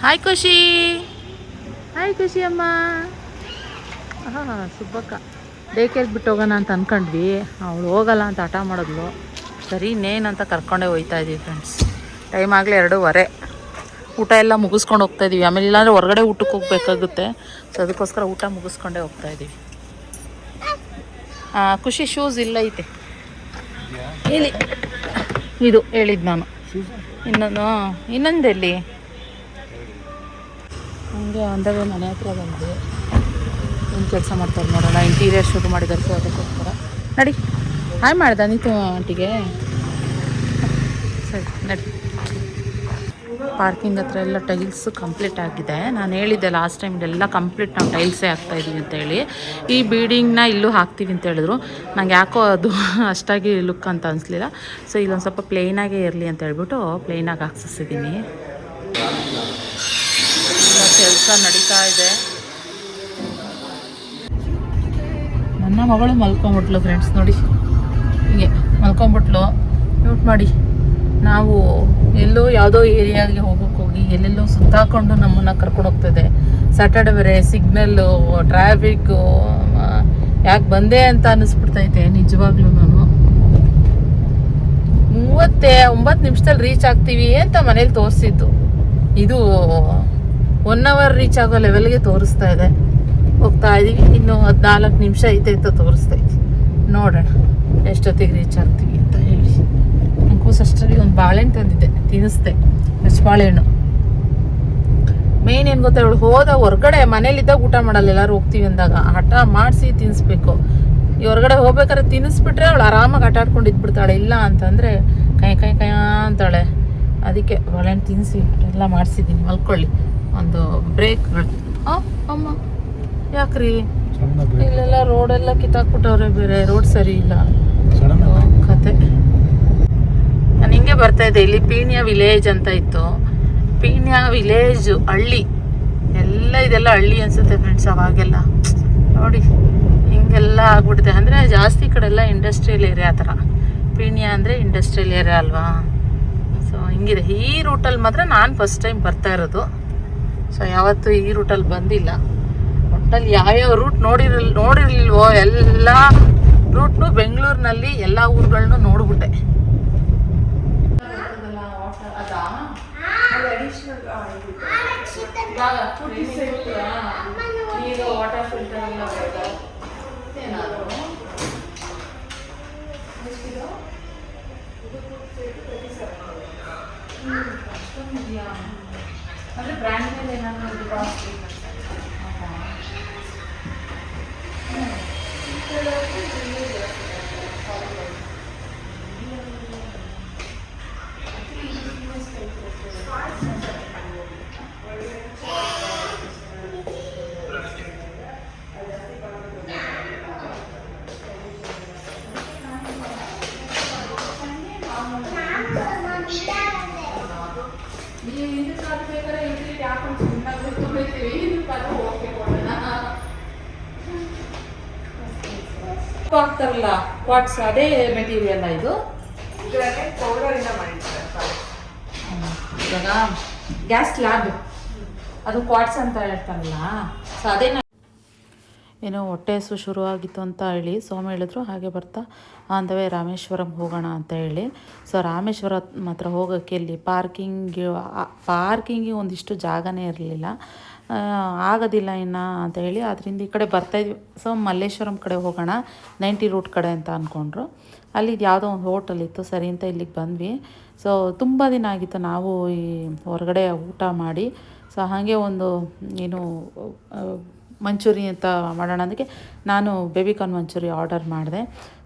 ಹಾಯ್ ಖುಷಿ, ಹಾಯ್ ಖುಷಿ ಅಮ್ಮ. ಹಾಂ ಸುಬ್ಬಕ್ಕ ಡೇ ಕೇರ್ ಬಿಟ್ಟು ಹೋಗೋಣ ಅಂತ ಅಂದ್ಕೊಂಡ್ವಿ. ಅವಳು ಹೋಗಲ್ಲ ಅಂತ ಹಠ ಮಾಡಿದ್ಲು. ಸರಿ ಇನ್ನೇನಂತ ಕರ್ಕೊಂಡೇ ಹೋಗ್ತಾ ಇದ್ದೀವಿ ಫ್ರೆಂಡ್ಸ್. ಟೈಮ್ ಆಗಲೇ 2:15. ಊಟ ಎಲ್ಲ ಮುಗಿಸ್ಕೊಂಡು ಹೋಗ್ತಾ ಇದೀವಿ. ಆಮೇಲೆ ಇಲ್ಲಾಂದರೆ ಹೊರಗಡೆ ಊಟಕ್ಕೆ ಹೋಗ್ಬೇಕಾಗುತ್ತೆ. ಸೊ ಅದಕ್ಕೋಸ್ಕರ ಊಟ ಮುಗಿಸ್ಕೊಂಡೇ ಹೋಗ್ತಾ ಇದ್ದೀವಿ. ಖುಷಿ ಶೂಸ್ ಇಲ್ಲ ಐತೆ ಇಲ್ಲಿ, ಇದು ಹೇಳಿದ್ದು ನಾನು. ಇನ್ನೊಂದೆಲ್ಲಿ ಹಂಗೆ ಅಂದವೇ ಮನೆ ಹತ್ರ ಬಂದು ಏನು ಕೆಲಸ ಮಾಡ್ತಾರೆ ನೋಡೋಣ. ಇಂಟೀರಿಯರ್ ಶುರು ಮಾಡಿದ್ದಾರೆ, ಸೊ ಅದಕ್ಕೋಸ್ಕರ ನಡಿ. ಹಾಯ್ ಮಾಡ್ದೆ ನೀತು ಆಂಟಿಗೆ. ಸರಿ ನಡಿ. ಪಾರ್ಕಿಂಗ್ ಹತ್ರ ಎಲ್ಲ ಟೈಲ್ಸ್ ಕಂಪ್ಲೀಟ್ ಆಗಿದೆ. ನಾನು ಹೇಳಿದ್ದೆ ಲಾಸ್ಟ್ ಟೈಮ್ ಎಲ್ಲ ಕಂಪ್ಲೀಟ್ ನಾವು ಟೈಲ್ಸೇ ಹಾಕ್ತಾಯಿದ್ದೀವಿ ಅಂತೇಳಿ. ಈ ಬೀಡಿಂಗ್ನ ಇಲ್ಲೂ ಹಾಕ್ತೀವಿ ಅಂತ ಹೇಳಿದ್ರು. ನಂಗೆ ಯಾಕೋ ಅದು ಅಷ್ಟಾಗಿ ಲುಕ್ ಅಂತ ಅನಿಸ್ಲಿಲ್ಲ. ಸೊ ಇಲ್ಲೊಂದು ಸ್ವಲ್ಪ ಪ್ಲೇನಾಗೇ ಇರಲಿ ಅಂತ ಹೇಳ್ಬಿಟ್ಟು ಪ್ಲೇನಾಗಿ ಹಾಕ್ಸಿದ್ದೀನಿ. ಕೆಲಸ ನಡೀತಾ ಇದೆ. ನನ್ನ ಮಗಳು ಮಲ್ಕೊಂಬಿಟ್ಲು ಫ್ರೆಂಡ್ಸ್, ನೋಡಿ ಹೀಗೆ ಮಲ್ಕೊಂಬಿಟ್ಲು. ಮ್ಯೂಟ್ ಮಾಡಿ. ನಾವು ಎಲ್ಲೋ ಯಾವುದೋ ಏರಿಯಾಗೆ ಹೋಗಿ ಎಲ್ಲೆಲ್ಲೋ ಸುತ್ತಾಕೊಂಡು ನಮ್ಮನ್ನು ಕರ್ಕೊಂಡು ಹೋಗ್ತದೆ. ಸ್ಯಾಟರ್ಡೆ ಬೇರೆ, ಸಿಗ್ನಲ್ಲು, ಟ್ರಾಫಿಕ್ಕು, ಯಾಕೆ ಬಂದೆ ಅಂತ ಅನ್ನಿಸ್ಬಿಡ್ತೈತೆ ನಿಜವಾಗ್ಲೂ. ನಾನು 39 ನಿಮಿಷದಲ್ಲಿ ರೀಚ್ ಆಗ್ತೀವಿ ಅಂತ ಮನೇಲಿ ತೋರಿಸಿದ್ದು, ಇದು 1 hour ರೀಚ್ ಆಗೋ ಲೆವೆಲ್ಗೆ ತೋರಿಸ್ತಾ ಇದೆ. ಹೋಗ್ತಾ ಇದ್ದೀವಿ, ಇನ್ನೂ 14 ನಿಮಿಷ ಐತೆ ಅಂತ ತೋರಿಸ್ತೈತಿ. ನೋಡೋಣ ಎಷ್ಟೊತ್ತಿಗೆ ರೀಚ್ ಆಗ್ತೀವಿ ಅಂತ ಹೇಳಿ. ಅಷ್ಟರಲ್ಲಿ ಒಂದು ಬಾಳೆಹಣ್ಣು ತಂದಿದ್ದೆ, ತಿನ್ನಿಸ್ದೆ. ಬಾಳೆಹಣ್ಣು ಮೇನ್ ಏನು ಗೊತ್ತಾ, ಅವಳು ಹೋದ ಹೊರಗಡೆ ಮನೇಲಿದ್ದಾಗ ಊಟ ಮಾಡಲ್ಲ. ಎಲ್ಲರೂ ಹೋಗ್ತೀವಿ ಅಂದಾಗ ಹಠ ಮಾಡಿಸಿ ತಿನ್ನಿಸ್ಬೇಕು. ಈ ಹೊರಗಡೆ ಹೋಗ್ಬೇಕಾದ್ರೆ ತಿನ್ನಿಸ್ಬಿಟ್ರೆ ಅವಳು ಆರಾಮಾಗಿ ಆಟ ಆಡ್ಕೊಂಡು ಇದ್ಬಿಡ್ತಾಳೆ. ಇಲ್ಲ ಅಂತಂದರೆ ಕೈ ಅಂತಾಳೆ. ಅದಕ್ಕೆ ಬಾಳೆಹಣ್ಣು ತಿನ್ನಿಸಿ ಎಲ್ಲ ಮಾಡಿಸಿದ್ದೀನಿ. ಮಲ್ಕೊಳ್ಳಿ ಒಂದು ಬ್ರೇಕ್ಗಳು. ಅಮ್ಮ ಯಾಕ್ರಿ ಇಲ್ಲೆಲ್ಲ ರೋಡೆಲ್ಲ ಕಿತ್ತಾಕ್ಬಿಟ್ಟವ್ರೆ, ಬೇರೆ ರೋಡ್ ಸರಿ ಇಲ್ಲ ಕತೆ. ನಾನು ಹಿಂಗೆ ಬರ್ತಾ ಇದ್ದೆ, ಇಲ್ಲಿ ಪೀಣ್ಯ ವಿಲೇಜ್ ಅಂತ ಇತ್ತು. ಪೀಣ್ಯ ವಿಲೇಜ್ ಹಳ್ಳಿ ಎಲ್ಲ, ಇದೆಲ್ಲ ಹಳ್ಳಿ ಅನ್ಸುತ್ತೆ ಫ್ರೆಂಡ್ಸ್. ಅವಾಗೆಲ್ಲ ನೋಡಿ ಹಿಂಗೆಲ್ಲ ಆಗ್ಬಿಟ್ಟಿದೆ. ಅಂದರೆ ಜಾಸ್ತಿ ಕಡೆ ಎಲ್ಲ ಇಂಡಸ್ಟ್ರಿಯಲ್ ಏರಿಯಾ ಆ ಥರ. ಪೀಣ್ಯ ಅಂದರೆ ಇಂಡಸ್ಟ್ರಿಯಲ್ ಏರಿಯಾ ಅಲ್ವಾ. ಸೊ ಹಿಂಗಿದೆ. ಈ ರೂಟಲ್ಲಿ ಮಾತ್ರ ನಾನು ಫಸ್ಟ್ ಟೈಮ್ ಬರ್ತಾ ಇರೋದು. ಸೊ ಯಾವತ್ತೂ ಈ ರೂಟಲ್ಲಿ ಬಂದಿಲ್ಲ. ಒಟ್ಟಲ್ಲಿ ಯಾವ್ಯಾವ ರೂಟ್ ನೋಡಿರ್ಲಿಲ್ವೋ ಎಲ್ಲ ರೂಟ್ನು ಬೆಂಗಳೂರಿನಲ್ಲಿ ಎಲ್ಲ ಊರುಗಳನ್ನೂ ನೋಡ್ಬಿಟ್ಟೆ. ವಾಟರ್ ಫಿಲ್ಟರ್ ಎಲ್ಲ ಅಂದರೆ ಬ್ರ್ಯಾಂಡ್ ಮೇಲೆ ಏನಾದರೂ ಕಾಸ್ಟ್ಲಿ ಆಗ್ತಾರಲ್ಲ ಕ್ವಾಟ್ಸ್, ಅದೇ ಮೆಟೀರಿಯಲ್ ಇದು. ಇವಾಗ ಗ್ಯಾಸ್ ಸ್ಲ್ಯಾಬ್ ಅದು ಕ್ವಾಟ್ಸ್ ಅಂತ ಹೇಳ್ತಾರಲ್ಲ. ಸೊ ಅದೇ ಏನೋ ಹೊಟ್ಟೆ ಹಸು ಶುರುವಾಗಿತ್ತು ಅಂತ ಹೇಳಿ ಸೋಮ ಹೇಳಿದ್ರು. ಹಾಗೆ ಬರ್ತಾ ಆನ್ ದ ವೇ ರಾಮೇಶ್ವರಂ ಹೋಗೋಣ ಅಂತ ಹೇಳಿ. ಸೊ ರಾಮೇಶ್ವರ ಮಾತ್ರ ಹೋಗೋಕ್ಕೆ ಇಲ್ಲಿ ಪಾರ್ಕಿಂಗಿಗೆ ಒಂದಿಷ್ಟು ಜಾಗನೇ ಇರಲಿಲ್ಲ. ಆಗೋದಿಲ್ಲ ಇನ್ನು ಅಂತ ಹೇಳಿ ಅದರಿಂದ ಈ ಕಡೆ ಬರ್ತಾಯಿದ್ವಿ. ಸೊ ಮಲ್ಲೇಶ್ವರಂ ಕಡೆ ಹೋಗೋಣ 90 ರೂಟ್ ಕಡೆ ಅಂತ ಅಂದ್ಕೊಂಡ್ರು. ಅಲ್ಲಿ ಯಾವುದೋ ಒಂದು ಹೋಟೆಲ್ ಇತ್ತು, ಸರಿ ಅಂತ ಇಲ್ಲಿಗೆ ಬಂದ್ವಿ. ಸೊ ತುಂಬ ದಿನ ಆಗಿತ್ತು ನಾವು ಈ ಹೊರಗಡೆ ಊಟ ಮಾಡಿ. ಸೊ ಹಾಗೆ ಒಂದು ಏನು ಮಂಚೂರಿ ಅಂತ ಮಾಡೋಣ ಅದಕ್ಕೆ ನಾನು ಬೇಬಿಕಾರ್ನ್ ಮಂಚೂರಿ ಆರ್ಡರ್ ಮಾಡಿದೆ.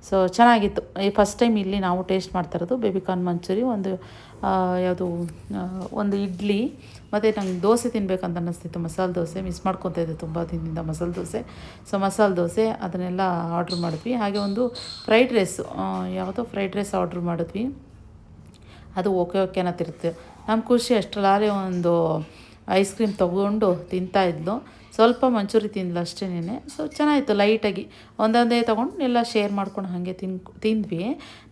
ಸೊ ಚೆನ್ನಾಗಿತ್ತು. ಈ ಫಸ್ಟ್ ಟೈಮ್ ಇಲ್ಲಿ ನಾವು ಟೇಸ್ಟ್ ಮಾಡ್ತಾ ಇರೋದು ಬೇಬಿಕಾರ್ನ್ ಮಂಚೂರಿ. ಒಂದು ಇಡ್ಲಿ ಮತ್ತು ನಂಗೆ ದೋಸೆ ತಿನ್ನಬೇಕಂತ ಅನ್ನಿಸ್ತಿತ್ತು. ಮಸಾಲೆ ದೋಸೆ ಮಿಸ್ ಮಾಡ್ಕೊತಾ ಇದ್ದೆ ತುಂಬ ದಿನದಿಂದ ಮಸಾಲೆ ದೋಸೆ. ಸೊ ಮಸಾಲೆ ದೋಸೆ ಅದನ್ನೆಲ್ಲ ಆರ್ಡ್ರ್ ಮಾಡಿದ್ವಿ. ಹಾಗೆ ಒಂದು ಫ್ರೈಡ್ ರೈಸ್ ಆರ್ಡ್ರ್ ಮಾಡಿದ್ವಿ. ಅದು ಓಕೆ ಅನ್ನತ್ತಿರುತ್ತೆ. ನಮ್ಮ ಖುಷಿ ಅಷ್ಟರಲ್ಲಾರೆ ಒಂದು ಐಸ್ ಕ್ರೀಮ್ ತೊಗೊಂಡು ತಿಂತಾಯಿದ್ಲು. ಸೊ ಸ್ವಲ್ಪ ಮಂಚೂರಿ ತಿಂದ್ಲು ಅಷ್ಟೇನೆ. ಸೊ ಚೆನ್ನಾಗಿತ್ತು, ಲೈಟಾಗಿ ಒಂದೊಂದೇ ತೊಗೊಂಡು ಎಲ್ಲ ಶೇರ್ ಮಾಡ್ಕೊಂಡು ಹಾಗೆ ತಿಂದ್ವಿ.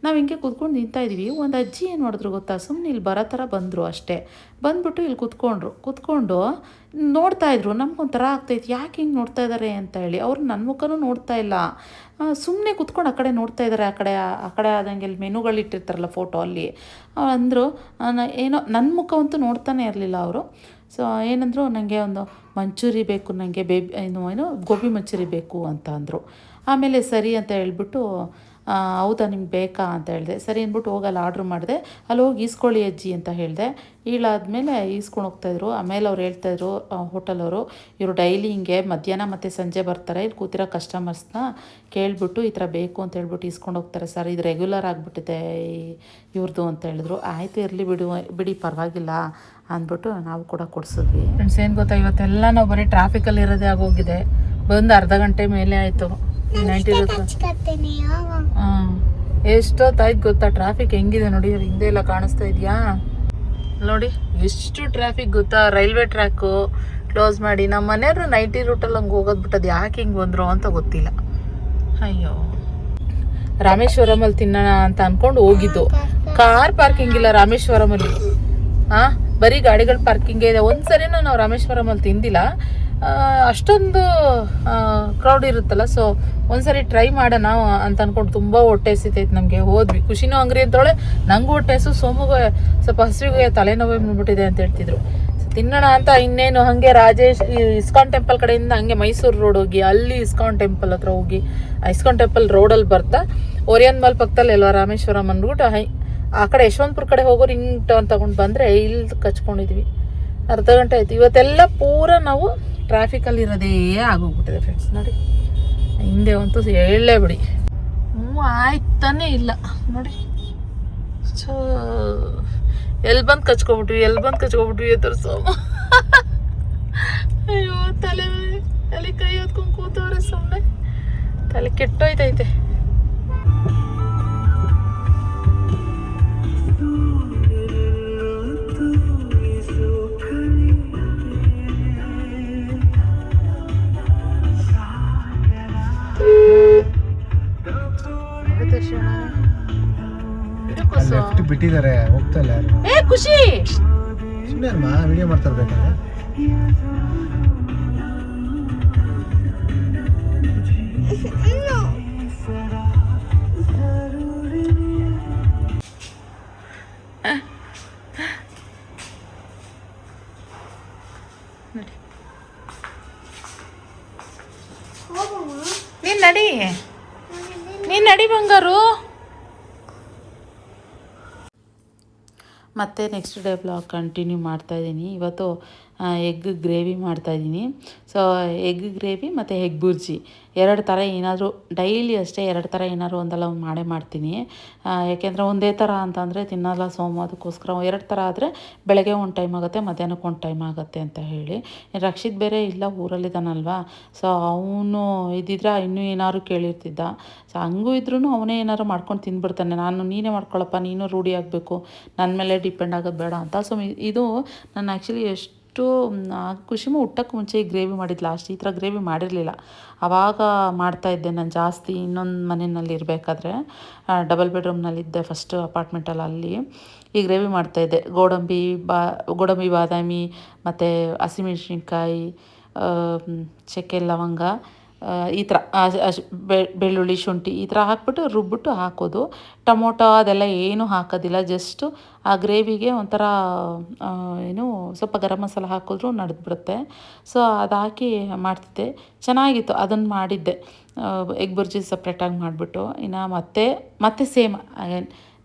ನಾವು ಹಿಂಗೆ ಕೂತ್ಕೊಂಡು ತಿಂತಾಯಿದ್ವಿ. ಒಂದು ಅಜ್ಜಿ ಏನು ಮಾಡಿದ್ರು ಗೊತ್ತಾ, ಸುಮ್ಮನೆ ಇಲ್ಲಿ ಬರೋ ಥರ ಬಂದರು ಅಷ್ಟೇ. ಬಂದ್ಬಿಟ್ಟು ಇಲ್ಲಿ ಕೂತ್ಕೊಂಡು ನೋಡ್ತಾಯಿದ್ರು. ನಮ್ಗೊಂಥರ ಆಗ್ತಾಯಿತ್ತು, ಯಾಕೆ ಹಿಂಗೆ ನೋಡ್ತಾ ಇದ್ದಾರೆ ಅಂತ ಹೇಳಿ. ಅವ್ರು ನನ್ನ ಮುಖನೂ ನೋಡ್ತಾ ಇಲ್ಲ, ಸುಮ್ಮನೆ ಕೂತ್ಕೊಂಡು ಆ ಕಡೆ ನೋಡ್ತಾ ಇದ್ದಾರೆ. ಆ ಕಡೆ ಆದಂಗೆ ಇಲ್ಲಿ ಮೆನುಗಳಿಟ್ಟಿರ್ತಾರಲ್ಲ ಫೋಟೋ, ಅಲ್ಲಿ ಅಂದರು. ಏನೋ ನನ್ನ ಮುಖವಂತೂ ನೋಡ್ತಾನೆ ಇರಲಿಲ್ಲ ಅವರು. ಸೊ ಏನಂದರು, ನನಗೆ ಒಂದು ಮಂಚೂರಿ ಬೇಕು, ನನಗೆ ಏನೋ ಗೋಬಿ ಮಂಚೂರಿ ಬೇಕು ಅಂತ ಅಂದರು. ಆಮೇಲೆ ಸರಿ ಅಂತ ಹೇಳ್ಬಿಟ್ಟು, ಹೌದಾ ನಿಮ್ಗೆ ಬೇಕಾ ಅಂತ ಹೇಳಿದೆ. ಸರಿ ಅಂದ್ಬಿಟ್ಟು ಹೋಗಲ್ಲಿ ಆರ್ಡ್ರ್ ಮಾಡಿದೆ. ಅಲ್ಲಿ ಹೋಗಿ ಈಸ್ಕೊಳ್ಳಿ ಅಜ್ಜಿ ಅಂತ ಹೇಳಿದೆ. ಈಳಾದಮೇಲೆ ಈಸ್ಕೊಂಡು ಹೋಗ್ತಾಯಿದ್ರು. ಆಮೇಲೆ ಅವ್ರು ಹೇಳ್ತಾಯಿದ್ರು ಹೋಟೆಲವರು, ಇವರು ಡೈಲಿ ಹಿಂಗೆ ಮಧ್ಯಾಹ್ನ ಮತ್ತು ಸಂಜೆ ಬರ್ತಾರೆ, ಇಲ್ಲಿ ಕೂತಿರೋ ಕಸ್ಟಮರ್ಸ್ನ ಕೇಳಿಬಿಟ್ಟು ಈ ಥರ ಬೇಕು ಅಂತ ಹೇಳ್ಬಿಟ್ಟು ಈಸ್ಕೊಂಡು ಹೋಗ್ತಾರೆ ಸರ್, ಇದು ರೆಗ್ಯುಲರ್ ಆಗಿಬಿಟ್ಟಿದೆ ಇವ್ರದ್ದು ಅಂತ ಹೇಳಿದ್ರು. ಆಯಿತು ಇರಲಿ ಬಿಡಿ ಪರವಾಗಿಲ್ಲ ಅಂದ್ಬಿಟ್ಟು ನಾವು ಕೂಡ ಕೊಡಿಸಿದ್ವಿ. ಫ್ರೆಂಡ್ಸ್ ಏನು ಗೊತ್ತಾ, ಇವತ್ತೆಲ್ಲ ನಾವು ಬರೀ ಟ್ರಾಫಿಕಲ್ಲಿ ಇರೋದೇ ಆಗೋಗಿದೆ. ಬಂದು ಅರ್ಧ ಗಂಟೆ ಮೇಲೆ ಆಯಿತು. 90 ಹಾಂ, ಎಷ್ಟೊತ್ತಾಯ್ತು ಗೊತ್ತಾ. ಟ್ರಾಫಿಕ್ ಹೆಂಗಿದೆ ನೋಡಿ, ಹಿಂದೆ ಎಲ್ಲ ಕಾಣಿಸ್ತಾ ಇದೆಯಾ ನೋಡಿ, ಎಷ್ಟು ಟ್ರಾಫಿಕ್ ಗೊತ್ತಾ. ರೈಲ್ವೆ ಟ್ರ್ಯಾಕು ಕ್ಲೋಸ್ ಮಾಡಿ ನಮ್ಮ ಮನೆಯವರು 90 ರೂಟಲ್ಲಿ ಹಂಗೆ ಹೋಗೋದು ಬಿಟ್ಟದು, ಯಾಕೆ ಹಿಂಗೆ ಬಂದರು ಅಂತ ಗೊತ್ತಿಲ್ಲ. ಅಯ್ಯೋ, ರಾಮೇಶ್ವರಮಲ್ಲಿ ತಿನ್ನೋಣ ಅಂತ ಅಂದ್ಕೊಂಡು ಹೋಗಿದ್ದು. ಕಾರ್ ಪಾರ್ಕಿಂಗ್ ಇಲ್ಲ ರಾಮೇಶ್ವರಮಲ್ಲಿ. ಹಾಂ, ಬರೀ ಗಾಡಿಗಳ ಪಾರ್ಕಿಂಗೇ ಇದೆ. ಒಂದು ಸರಿನೂ ನಾವು ರಾಮೇಶ್ವರಮಲ್ಲಿ ತಿಂದಿಲ್ಲ, ಅಷ್ಟೊಂದು ಕ್ರೌಡ್ ಇರುತ್ತಲ್ಲ. ಸೊ ಒಂದ್ಸರಿ ಟ್ರೈ ಮಾಡೋಣ ಅಂತ ಅಂದ್ಕೊಂಡು ತುಂಬ ಹೊಟ್ಟೆ ಹಸಿತೈತೆ ನಮಗೆ. ಹೋದ್ವಿ, ಖುಷಿನೂ ಅಂಗಡಿ ಅಂತೇಳೆ, ನಂಗೂ ಹೊಟ್ಟೆ ಹಸು, ಸೋಮುಗೆ ಸ್ವಲ್ಪ ಹಸಿವಿಗೆ ತಲೆನೋವೇ ಬಂದ್ಬಿಟ್ಟಿದೆ ಅಂತ ಹೇಳ್ತಿದ್ರು. ತಿನ್ನೋಣ ಅಂತ ಇನ್ನೇನು ಹಾಗೆ ರಾಜೇಶ್ ಇಸ್ಕಾನ್ ಟೆಂಪಲ್ ಕಡೆಯಿಂದ ಹಂಗೆ ಮೈಸೂರು ರೋಡ್ ಹೋಗಿ ಅಲ್ಲಿ ಇಸ್ಕಾನ್ ಟೆಂಪಲ್ ಹತ್ರ ಹೋಗಿ, ಇಸ್ಕಾನ್ ಟೆಂಪಲ್ ರೋಡಲ್ಲಿ ಬರ್ತಾ ಓರಿಯನ್ ಮಾಲ್ ಪಕ್ಕದಲ್ಲಿ ಅಲ್ವಾ ರಾಮೇಶ್ವರಂ ಅಂದ್ಬಿಟ್ಟು ಆ ಕಡೆ ಯಶವಂತಪುರ ಕಡೆ ಹೋಗೋರು ಹಿಂಗೆ ಟರ್ನ್ ತಗೊಂಡು ಬಂದರೆ ಇಲ್ಲಿ ಕಚ್ಕೊಂಡಿದ್ವಿ. ಅರ್ಧ ಗಂಟೆ ಆಯಿತು. ಇವತ್ತೆಲ್ಲ ಪೂರ ನಾವು ಟ್ರಾಫಿಕಲ್ಲಿ ಇರೋದೇ ಆಗೋಗ್ಬಿಟ್ಟಿದೆ ಫ್ರೆಂಡ್ಸ್ ನೋಡಿ. ಹಿಂದೆ ಅಂತೂ ಹೇಳಲೇ ಬಿಡಿ, ಆಯ್ತಾನೆ ಇಲ್ಲ ನೋಡಿ. ಸೊ ಎಲ್ಲಿ ಬಂದು ಕಚ್ಕೊಬಿಟ್ವಿ ಎತ್ತರ ಸೋಮ. ಅಯ್ಯೋ, ತಲೆ ಕೈ ಹೊತ್ಕೊಂಡು ಕೂತವ್ರೆ ಸುಮ್ಮನೆ, ತಲೆ ಕೆಟ್ಟೋಯ್ತೈತೆ. ಬಿಟ್ಟಿದ್ದಾರೆ, ಹೋಗ್ತಾ ಇಲ್ಲ ಯಾರು. ಖುಷಿ ಸುಮ್ಮನೆ ವಿಡಿಯೋ ಮಾಡ್ತಾ ಇರ್ಬೇಕಂದ್ರೆ. ನೀನ್ ನಡಿ ಬಂಗಾರು. ಮತ್ತು ನೆಕ್ಸ್ಟ್ ಡೇ ಬ್ಲಾಗ್ ಕಂಟಿನ್ಯೂ ಮಾಡ್ತಾಯಿದ್ದೀನಿ. ಇವತ್ತು ಎಗ್ ಗ್ರೇವಿ ಮಾಡ್ತಾಯಿದ್ದೀನಿ. ಸೊ ಎಗ್ ಗ್ರೇವಿ ಮತ್ತು ಎಗ್ ಬುರ್ಜಿ ಎರಡು ಥರ ಏನಾದರೂ ಡೈಲಿ ಅಷ್ಟೇ, ಎರಡು ಥರ ಏನಾದರೂ ಒಂದಲ್ಲ ಒಂದು ಮಾಡೇ ಮಾಡ್ತೀನಿ. ಯಾಕೆಂದರೆ ಒಂದೇ ಥರ ಅಂತಂದರೆ ತಿನ್ನಲ್ಲ ಸೋಮು, ಅದಕ್ಕೋಸ್ಕರ ಎರಡು ಥರ ಆದರೆ ಬೆಳಗ್ಗೆ ಒಂದು ಟೈಮ್ ಆಗುತ್ತೆ, ಮಧ್ಯಾಹ್ನಕ್ಕೆ ಒಂದು ಟೈಮ್ ಆಗುತ್ತೆ ಅಂತ ಹೇಳಿ. ರಕ್ಷಿತ್ ಬೇರೆ ಇಲ್ಲ, ಊರಲ್ಲಿದ್ದಾನಲ್ವಾ. ಸೊ ಅವನು ಇದ್ದಿದ್ರೆ ಇನ್ನೂ ಏನಾದ್ರು ಕೇಳಿರ್ತಿದ್ದ. ಸೊ ಹಂಗೂ ಇದ್ರೂ ಅವನೇ ಏನಾದ್ರು ಮಾಡ್ಕೊಂಡು ತಿಂದ್ಬಿಡ್ತಾನೆ. ನೀನೇ ಮಾಡ್ಕೊಳ್ಳಪ್ಪ, ನೀನು ರೂಢಿ ಆಗಬೇಕು, ನನ್ನ ಮೇಲೆ ಡಿಪೆಂಡ್ ಆಗೋದು ಬೇಡ ಅಂತ. ಸೊ ಇದು ನಾನು ಆ್ಯಕ್ಚುಲಿ ಎಷ್ಟು ಖುಷಿಮು ಹುಟ್ಟಕ್ಕೆ ಮುಂಚೆ ಈ ಗ್ರೇವಿ ಮಾಡಿದ್ದು. ಲಾಸ್ಟ್ ಈ ಥರ ಗ್ರೇವಿ ಮಾಡಿರಲಿಲ್ಲ, ಆವಾಗ ಮಾಡ್ತಾಯಿದ್ದೆ ನಾನು ಜಾಸ್ತಿ. ಇನ್ನೊಂದು ಮನೆಯಲ್ಲಿ ಇರಬೇಕಾದ್ರೆ, ಡಬಲ್ ಬೆಡ್ರೂಮ್ನಲ್ಲಿದ್ದೆ ಫಸ್ಟ್ ಅಪಾರ್ಟ್ಮೆಂಟಲ್ಲಿ, ಅಲ್ಲಿ ಈ ಗ್ರೇವಿ ಮಾಡ್ತಾಯಿದ್ದೆ. ಗೋಡಂಬಿ ಬಾದಾಮಿ ಮತ್ತು ಹಸಿಮೆಣ್ಸಿನ್ಕಾಯಿ, ಚಕ್ಕೆ ಲವಂಗ, ಈ ಥರ ಬೆಳ್ಳುಳ್ಳಿ ಶುಂಠಿ ಈ ಥರ ಹಾಕ್ಬಿಟ್ಟು ರುಬ್ಬಿಟ್ಟು ಹಾಕೋದು. ಟೊಮೊಟೊ ಅದೆಲ್ಲ ಏನೂ ಹಾಕೋದಿಲ್ಲ, ಜಸ್ಟು ಆ ಗ್ರೇವಿಗೆ ಒಂಥರ ಸ್ವಲ್ಪ ಗರಂ ಮಸಾಲ ಹಾಕಿದ್ರೂ ನಡೆದ್ಬಿಡುತ್ತೆ. ಸೊ ಅದು ಹಾಕಿ ಮಾಡ್ತಿದ್ದೆ, ಚೆನ್ನಾಗಿತ್ತು. ಅದನ್ನು ಮಾಡಿದ್ದೆ, ಎಗ್ ಬುರ್ಜಿ ಸಪ್ರೇಟಾಗಿ ಮಾಡಿಬಿಟ್ಟು. ಇನ್ನು ಮತ್ತೆ same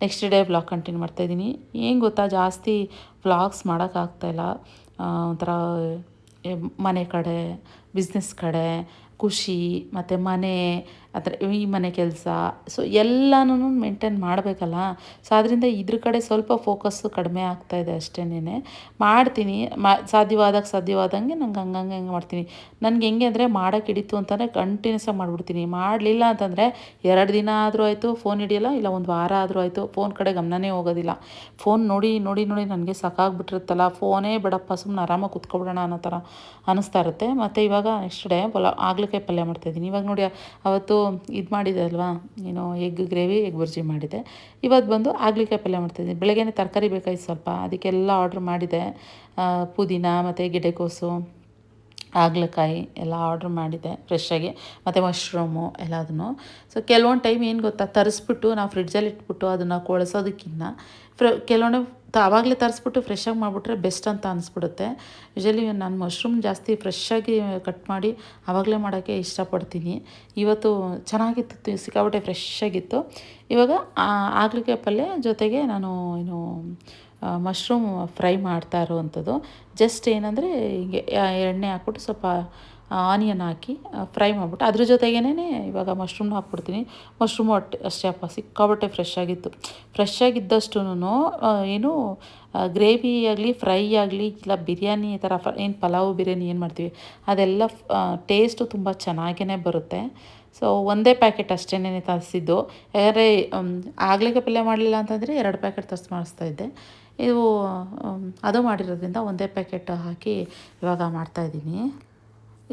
next day vlog continue ಮಾಡ್ತಾಯಿದ್ದೀನಿ. ಏನು ಗೊತ್ತಾ, ಜಾಸ್ತಿ ವ್ಲಾಗ್ಸ್ ಮಾಡೋಕ್ಕಾಗ್ತಾಯಿಲ್ಲ. ಒಂಥರ ಮನೆ ಕಡೆ, ಬಿಸ್ನೆಸ್ ಕಡೆ, ಖುಷಿ ಮತ್ತು ಮನೆ ಅಂದರೆ ಈ ಮನೆ ಕೆಲಸ, ಸೊ ಎಲ್ಲನೂ ಮೇಂಟೈನ್ ಮಾಡಬೇಕಲ್ಲ. ಸೊ ಅದರಿಂದ ಇದ್ರ ಕಡೆ ಸ್ವಲ್ಪ ಫೋಕಸ್ಸು ಕಡಿಮೆ ಆಗ್ತಾಯಿದೆ ಅಷ್ಟೇನೆ. ಮಾಡ್ತೀನಿ, ಸಾಧ್ಯವಾದಂಗೆ ನಂಗೆ ಹಂಗೆ ಮಾಡ್ತೀನಿ. ನನಗೆ ಹೆಂಗೆ ಅಂದರೆ ಮಾಡೋಕ್ಕೆ ಹಿಡಿತು ಅಂತಂದರೆ ಕಂಟಿನ್ಯೂಸಾಗಿ ಮಾಡಿಬಿಡ್ತೀನಿ. ಮಾಡಲಿಲ್ಲ ಅಂತಂದರೆ 2 ದಿನ ಆದರೂ ಆಯಿತು ಫೋನ್ ಹಿಡಿಯಲ್ಲ, ಇಲ್ಲ 1 ವಾರ ಆದರೂ ಆಯಿತು ಫೋನ್ ಕಡೆ ಗಮನನೇ ಹೋಗೋದಿಲ್ಲ. ಫೋನ್ ನೋಡಿ ನನಗೆ ಸಾಕಾಗ್ಬಿಟ್ಟಿರುತ್ತಲ್ಲ, ಫೋನೇ ಬೇಡಪ್ಪ, ಸುಮ್ಮನೆ ಆರಾಮಾಗಿ ಕುತ್ಕೊಬಿಡೋಣ ಅನ್ನೋ ಥರ ಅನ್ನಿಸ್ತಾ ಇರುತ್ತೆ. ಮತ್ತು ಇವಾಗ ನೆಕ್ಸ್ಟ್ ಡೇ ಹಾಗಲಕಾಯಿ ಪಲ್ಯ ಮಾಡ್ತಾಯಿದ್ದೀನಿ. ಇವಾಗ ನೋಡಿ, ಅವತ್ತು ಇದು ಮಾಡಿದೆ ಅಲ್ವಾ, ಎಗ್ ಗ್ರೇವಿ, ಎಗ್ ಬುರ್ಜಿ ಮಾಡಿದೆ. ಇವತ್ತು ಬಂದು ಹಾಗಲಕಾಯಿ ಪಲ್ಯ ಮಾಡ್ತಾಯಿದ್ದೀನಿ. ಬೆಳಗ್ಗೆನೇ ತರಕಾರಿ ಬೇಕಾಯ್ತು ಸ್ವಲ್ಪ, ಅದಕ್ಕೆಲ್ಲ ಆರ್ಡ್ರ್ ಮಾಡಿದೆ. ಪುದೀನ ಮತ್ತು ಗೆಡ್ಡೆಕೋಸು, ಹಾಗಲಕಾಯಿ ಎಲ್ಲ ಆರ್ಡ್ರ್ ಮಾಡಿದೆ ಫ್ರೆಶ್ಶಾಗಿ, ಮತ್ತು ಮಶ್ರೂಮು ಎಲ್ಲದನ್ನು. ಸೊ ಕೆಲವೊಂದು ಟೈಮ್ ಏನು ಗೊತ್ತಾ, ತರಿಸ್ಬಿಟ್ಟು ನಾವು ಫ್ರಿಡ್ಜಲ್ಲಿ ಇಟ್ಬಿಟ್ಟು ಅದನ್ನು ಕೊಳಿಸೋದಕ್ಕಿಂತ ಕೆಲವೊಂದು ಆವಾಗಲೇ ತರಿಸ್ಬಿಟ್ಟು ಫ್ರೆಶ್ಶಾಗಿ ಮಾಡಿಬಿಟ್ರೆ ಬೆಸ್ಟ್ ಅಂತ ಅನಿಸ್ಬಿಡುತ್ತೆ. ಯೂಶಲಿ ನಾನು ಮಶ್ರೂಮ್ ಜಾಸ್ತಿ ಫ್ರೆಶ್ಶಾಗಿ ಕಟ್ ಮಾಡಿ ಆವಾಗಲೇ ಮಾಡೋಕ್ಕೆ ಇಷ್ಟಪಡ್ತೀನಿ. ಇವತ್ತು ಚೆನ್ನಾಗಿತ್ತು, ಸಿಕ್ಕಾಪಟ್ಟೆ ಫ್ರೆಶ್ಶಾಗಿತ್ತು. ಇವಾಗ ಹಾಗಲಕಾಯಿ ಪಲ್ಯ ಜೊತೆಗೆ ನಾನು ಮಶ್ರೂಮ್ ಫ್ರೈ ಮಾಡ್ತಾ ಇರೋವಂಥದ್ದು. ಜಸ್ಟ್ ಏನಂದರೆ ಹೀಗೆ ಎಣ್ಣೆ ಹಾಕ್ಬಿಟ್ಟು ಸ್ವಲ್ಪ ಆನಿಯನ್ ಹಾಕಿ ಫ್ರೈ ಮಾಡಿಬಿಟ್ಟು ಅದ್ರ ಜೊತೆಗೇ ಇವಾಗ ಮಶ್ರೂಮ್ನ ಹಾಕ್ಬಿಡ್ತೀನಿ. ಮಶ್ರೂಮು ಅಷ್ಟೇ ಅಪ್ಪ, ಸಿಕ್ಕಾಪಟ್ಟೆ ಫ್ರೆಶ್ ಆಗಿದ್ದಷ್ಟು ಗ್ರೇವಿ ಆಗಲಿ, ಫ್ರೈ ಆಗಲಿ, ಇಲ್ಲ ಬಿರಿಯಾನಿ ಈ ಥರ ಏನು ಪಲಾವು ಬಿರಿಯಾನಿ ಏನು ಮಾಡ್ತೀವಿ ಅದೆಲ್ಲ ಟೇಸ್ಟು ತುಂಬ ಚೆನ್ನಾಗೇ ಬರುತ್ತೆ. ಸೊ ಒಂದೇ ಪ್ಯಾಕೆಟ್ ಅಷ್ಟೇನೆ ತರಿಸಿದ್ದು. ಯಾಕಂದರೆ ಹಾಗಲಕಾಯಿ ಪಲ್ಯ ಮಾಡಲಿಲ್ಲ ಅಂತಂದರೆ 2 ಪ್ಯಾಕೆಟ್ ಮಾಡಿಸ್ತಾಯಿದ್ದೆ. ಇದು ಅದು ಮಾಡಿರೋದ್ರಿಂದ ಒಂದೇ ಪ್ಯಾಕೆಟ್ ಹಾಕಿ ಇವಾಗ ಮಾಡ್ತಾಯಿದ್ದೀನಿ.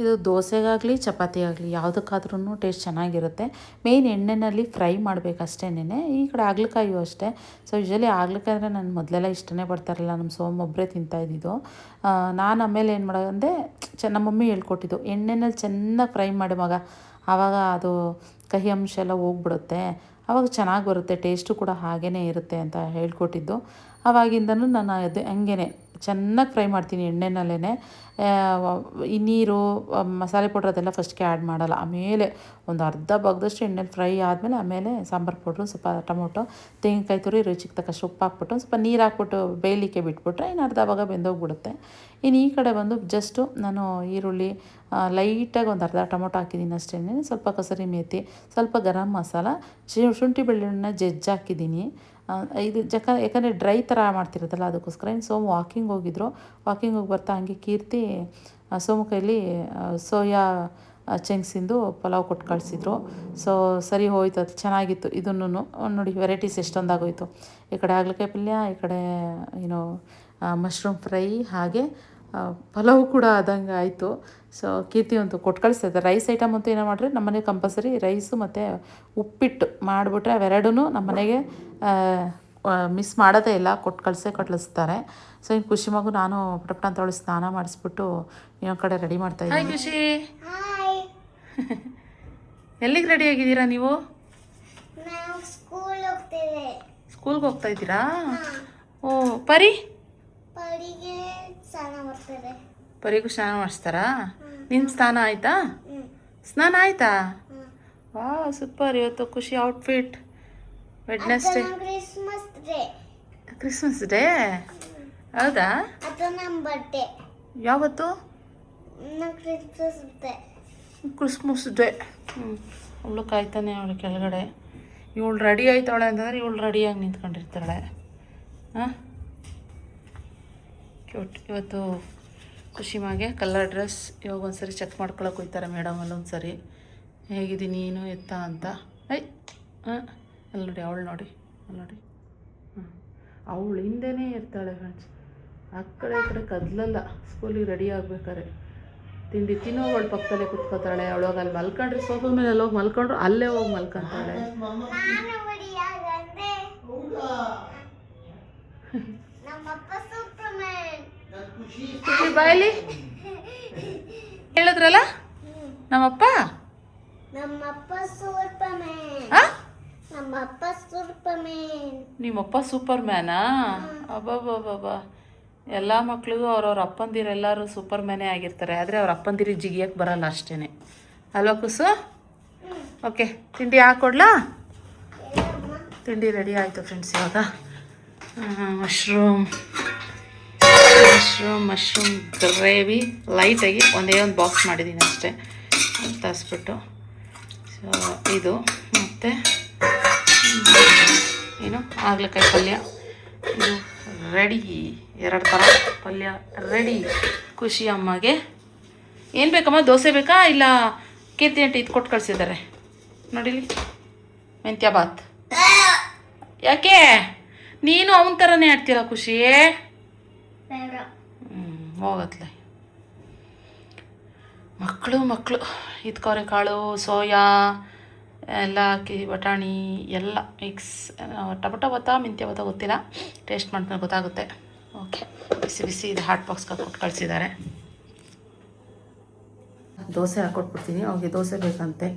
ಇದು ದೋಸೆಗಾಗಲಿ ಚಪಾತಿ ಆಗಲಿ ಯಾವುದಕ್ಕಾದ್ರೂ ಟೇಸ್ಟ್ ಚೆನ್ನಾಗಿರುತ್ತೆ. ಮೇಯ್ನ್ ಎಣ್ಣೆಯಲ್ಲಿ ಫ್ರೈ ಮಾಡಬೇಕು ಅಷ್ಟೇನೆ. ಈ ಕಡೆ ಹಾಗಲಕಾಯಿಯೂ ಅಷ್ಟೇ. ಸೊ ಯೂಶಲಿ ಹಾಗಲಕಾಯಿ ಅಂದರೆ ನಾನು ಮೊದಲೆಲ್ಲ ಇಷ್ಟನೇ ಪಡ್ತಾಯಿರಲಿಲ್ಲ, ನಮ್ಮ ಸೋಮೊಬ್ಬರೇ ತಿಂತಾಯಿದ್ದಿದ್ದು. ನಾನು ಆಮೇಲೆ ಏನು ಮಾಡೋದಂದರೆ, ನಮ್ಮ ಮಮ್ಮಿ ಹೇಳ್ಕೊಟ್ಟಿದ್ದು, ಎಣ್ಣೆಯಲ್ಲಿ ಚೆನ್ನಾಗಿ ಫ್ರೈ ಮಾಡಿ ಮಗ, ಆವಾಗ ಅದು ಕಹಿ ಅಂಶ ಎಲ್ಲ ಹೋಗ್ಬಿಡುತ್ತೆ, ಆವಾಗ ಚೆನ್ನಾಗಿ ಬರುತ್ತೆ, ಟೇಸ್ಟು ಕೂಡ ಹಾಗೇ ಇರುತ್ತೆ ಅಂತ ಹೇಳ್ಕೊಟ್ಟಿದ್ದು. ಆವಾಗಿಂದನೂ ನಾನು ಅದು ಹಂಗೇ ಚೆನ್ನಾಗಿ ಫ್ರೈ ಮಾಡ್ತೀನಿ ಎಣ್ಣೆನಲ್ಲೇ. ಈ ನೀರು, ಮಸಾಲೆ ಪೌಡ್ರ್ ಅದೆಲ್ಲ ಫಸ್ಟ್ಗೆ ಆ್ಯಡ್ ಮಾಡಲ್ಲ. ಆಮೇಲೆ ಒಂದು ಅರ್ಧ ಭಾಗದಷ್ಟು ಎಣ್ಣೆಲಿ ಫ್ರೈ ಆದಮೇಲೆ ಆಮೇಲೆ ಸಾಂಬಾರು ಪೌಡ್ರು, ಸ್ವಲ್ಪ ಟೊಮೊಟೊ, ತೆಂಗಿನಕಾಯಿ ತುರಿ, ರುಚಿಗೆ ತಕ್ಕಷ್ಟು ಉಪ್ಪು ಹಾಕ್ಬಿಟ್ಟು ಸ್ವಲ್ಪ ನೀರು ಹಾಕ್ಬಿಟ್ಟು ಬೇಯಲಿಕ್ಕೆ ಬಿಟ್ಬಿಟ್ರೆ ಇನ್ನು ಅರ್ಧ ಭಾಗ ಬೆಂದೋಗ್ಬಿಡುತ್ತೆ. ಇನ್ನು ಈ ಕಡೆ ಬಂದು ಜಸ್ಟು ನಾನು ಈರುಳ್ಳಿ ಲೈಟಾಗಿ ಒಂದು ಅರ್ಧ ಟೊಮೊಟೊ ಹಾಕಿದ್ದೀನಿ ಅಷ್ಟೇ. ಸ್ವಲ್ಪ ಕಸೂರಿ ಮೇಥಿ, ಸ್ವಲ್ಪ ಗರಂ ಮಸಾಲ, ಶುಂಠಿ ಬೆಳ್ಳುಳ್ಳಿನ ಜಜ್ಜಿ ಹಾಕಿದ್ದೀನಿ. ಇದು ಯಾಕಂದರೆ ಡ್ರೈ ಥರ ಮಾಡ್ತಿರೋದಲ್ಲ, ಅದಕ್ಕೋಸ್ಕರ. ಇನ್ನು ಸೋಮು ವಾಕಿಂಗ್ ಹೋಗಿ ಬರ್ತಾ ಹಂಗೆ ಕೀರ್ತಿ ಸೋಮು ಕೈಲಿ ಸೋಯಾ ಚಂಕ್ಸಿಂದು ಪಲಾವ್ ಕೊಟ್ಟು ಕಳಿಸಿದ್ರು. ಸೊ ಸರಿ ಹೋಯ್ತು, ಅದು ಚೆನ್ನಾಗಿತ್ತು. ಇದನ್ನು ನೋಡಿ ವೆರೈಟೀಸ್ ಎಷ್ಟೊಂದಾಗೋಯ್ತು. ಈ ಕಡೆ ಹಾಗಲಕಾಯಿ ಪಲ್ಯ, ಈ ಕಡೆ ಮಶ್ರೂಮ್ ಫ್ರೈ, ಹಾಗೆ ಪಲಾವು ಕೂಡ ಆದಂಗೆ ಆಯಿತು. ಸೊ ಕೀರ್ತಿ ಅಂತೂ ಕೊಟ್ಟು ಕಳಿಸ್ತಾಯಿದ್ದೆ. ರೈಸ್ ಐಟಮ್ ಅಂತೂ ಏನೋ ಮಾಡಿದ್ರೆ ನಮ್ಮನೆಗೆ ಕಂಪಲ್ಸರಿ ರೈಸು ಮತ್ತು ಉಪ್ಪಿಟ್ಟು ಮಾಡಿಬಿಟ್ರೆ ಅವೆರಡೂ ನಮ್ಮನೆಗೆ ಮಿಸ್ ಮಾಡೋದೇ ಇಲ್ಲ, ಕೊಟ್ಟು ಕಳಿಸ್ತಾರೆ. ಸೊ ಇನ್ನು ಖುಷಿ ಮಗು ನಾನು ಪಟಪಟ ಅಂತ ಅವಳು ಸ್ನಾನ ಮಾಡಿಸ್ಬಿಟ್ಟು ಇನ್ನೊಂದು ಕಡೆ ರೆಡಿ ಮಾಡ್ತಾಯಿದ್ದೀನಿ. ಹಾಯ್ ಖುಷಿ, ಎಲ್ಲಿಗೆ ರೆಡಿ ಆಗಿದ್ದೀರಾ ನೀವು? ಸ್ಕೂಲ್ಗೆ ಹೋಗ್ತಾ ಇದ್ದೀರಾ? ಓ, ಪರಿಗೂ ಸ್ನಾನ ಮಾಡಿಸ್ತಾರಾ? ನಿನ್ನ ಸ್ನಾನ ಆಯಿತಾ? ಸ್ನಾನ ಆಯಿತಾ? ವಾ ಸೂಪರ್. ಇವತ್ತು ಖುಷಿ ಔಟ್ಫಿಟ್. Wednesday, Christmas day. ಹೌದಾ? ಯಾವತ್ತು? Christmas day. ಅವಳು ಕಾಯ್ತಾನೆ ಅವಳು ಕೆಳಗಡೆ. ಇವಳು ರೆಡಿ ಆಯ್ತಾವಳೆ ಅಂತಂದರೆ ಇವಳು ರೆಡಿಯಾಗಿ ನಿಂತ್ಕೊಂಡಿರ್ತಾಳೆ. ಹಾಂ, ಕ್ಯೂಟ್. ಇವತ್ತು ಖುಷಿಮಾಗೆ ಕಲರ್ ಡ್ರೆಸ್. ಇವಾಗ ಒಂದ್ಸರಿ ಚೆಕ್ ಮಾಡ್ಕೊಳಕ್ಕೆ ಹೋಗ್ತಾರೆ ಮೇಡಮ್ ಅಲ್ಲೊಂದು ಸರಿ, ಹೇಗಿದ್ದೀನಿ ನೀನು ಎತ್ತ ಅಂತ. ಹಾಂ, ಅಲ್ಲಿ ನೋಡಿ, ಅವಳು ನೋಡಿ, ಅಲ್ಲಿ ನೋಡಿ. ಅವಳು ಹಿಂದೆನೇ ಇರ್ತಾಳೆ ಫ್ರೆಂಡ್ಸ್, ಆ ಕಡೆ ಈ ಕಡೆ ಕದಲಲ್ಲ. ಸ್ಕೂಲಿಗೆ ರೆಡಿ ಆಗ್ಬೇಕಾರೆ ತಿಂಡಿ ತಿನ್ನೋ ಅವಳು ಪಕ್ಕದಲ್ಲೇ ಕುತ್ಕೋತಾಳೆ. ಅವಳೋಗಿ ಅಲ್ಲಿ ಮಲ್ಕೊಂಡ್ರೆ ಸೋಫಾ ಮೇಲೆ ಅಲ್ಲಿ ಹೋಗಿ ಮಲ್ಕೊಂಡ್ರು ಅಲ್ಲೇ ಹೋಗಿ ಮಲ್ಕೊಂತಾಳೆ. ಖುಷಿ ಬಾಯಲ್ಲಿ ಹೇಳಿದ್ರಲ್ಲ ನಮ್ಮಪ್ಪ ನಿಮ್ಮಪ್ಪ ಸೂಪರ್ ಮ್ಯಾನಾ? ಅಬ್ಬಬ್ಬಬ್ಬಾ, ಎಲ್ಲ ಮಕ್ಳಿಗೂ ಅವ್ರವ್ರ ಅಪ್ಪಂದಿರೆಲ್ಲರೂ ಸೂಪರ್ ಮ್ಯಾನೇ ಆಗಿರ್ತಾರೆ, ಆದರೆ ಅವ್ರ ಅಪ್ಪಂದಿರಿಗೆ ಜಿಗಿಯಕ್ಕೆ ಬರಲ್ಲ ಅಷ್ಟೇ ಅಲ್ವಾ ಕುಸು? ಓಕೆ, ತಿಂಡಿ ಹಾಕ್ಕೊಡ್ಲಾ? ತಿಂಡಿ ರೆಡಿ ಆಯಿತು ಫ್ರೆಂಡ್ಸ್. ಇವಾಗ ಮಶ್ರೂಮ್ ಗ್ರೇವಿ ಲೈಟಾಗಿ ಒಂದೇ ಒಂದು ಬಾಕ್ಸ್ ಮಾಡಿದ್ದೀನಿ ಅಷ್ಟೇ ತರಿಸ್ಬಿಟ್ಟು. ಸೊ ಸೊ ಇದು ಮತ್ತು ಏನು ಹಾಗಲಕಾಯಿ ಪಲ್ಯ ಇದು ರೆಡಿ. 2 ಥರ ಪಲ್ಯ ರೆಡಿ. ಖುಷಿ ಅಮ್ಮಗೆ ಏನು ಬೇಕಮ್ಮ? ದೋಸೆ ಬೇಕಾ ಇಲ್ಲ ಕೀರ್ತಿ ಆಂಟಿ ಇದು ಕೊಟ್ಟು ಕಳಿಸಿದ್ದಾರೆ ನೋಡಿಲಿ, ಮೆಂತ್ಯ ಬಾತ್. ಯಾಕೆ ನೀನು ಅವನ ಥರನೇ ಆಡ್ತೀರ ಖುಷಿ? ಹೋಗತ್ಲೆ ಮಕ್ಕಳು ಇದ್ಕವ್ರೆ ಕಾಳು ಸೋಯಾ ಎಲ್ಲ ಹಾಕಿ ಬಟಾಣಿ ಎಲ್ಲ ಮಿಕ್ಸ್. ಟೊಮಟೊ ಭತ್ತ ಮೆಂತ್ಯ ಭತ್ತ ಗೊತ್ತಿಲ್ಲ, ಟೇಸ್ಟ್ ಮಾಡ್ಕೊಂಡು ಗೊತ್ತಾಗುತ್ತೆ. ಓಕೆ, ಬಿಸಿ ಇದು ಹಾಟ್ ಬಾಕ್ಸ್ಗೆ ಕೊಟ್ಟು ಕಳಿಸಿದ್ದಾರೆ. ದೋಸೆ ಹಾಕ್ಕೊಟ್ಬಿಡ್ತೀನಿ. ಅವ್ರಿಗೆ ದೋಸೆ ಬೇಕಂತೆ,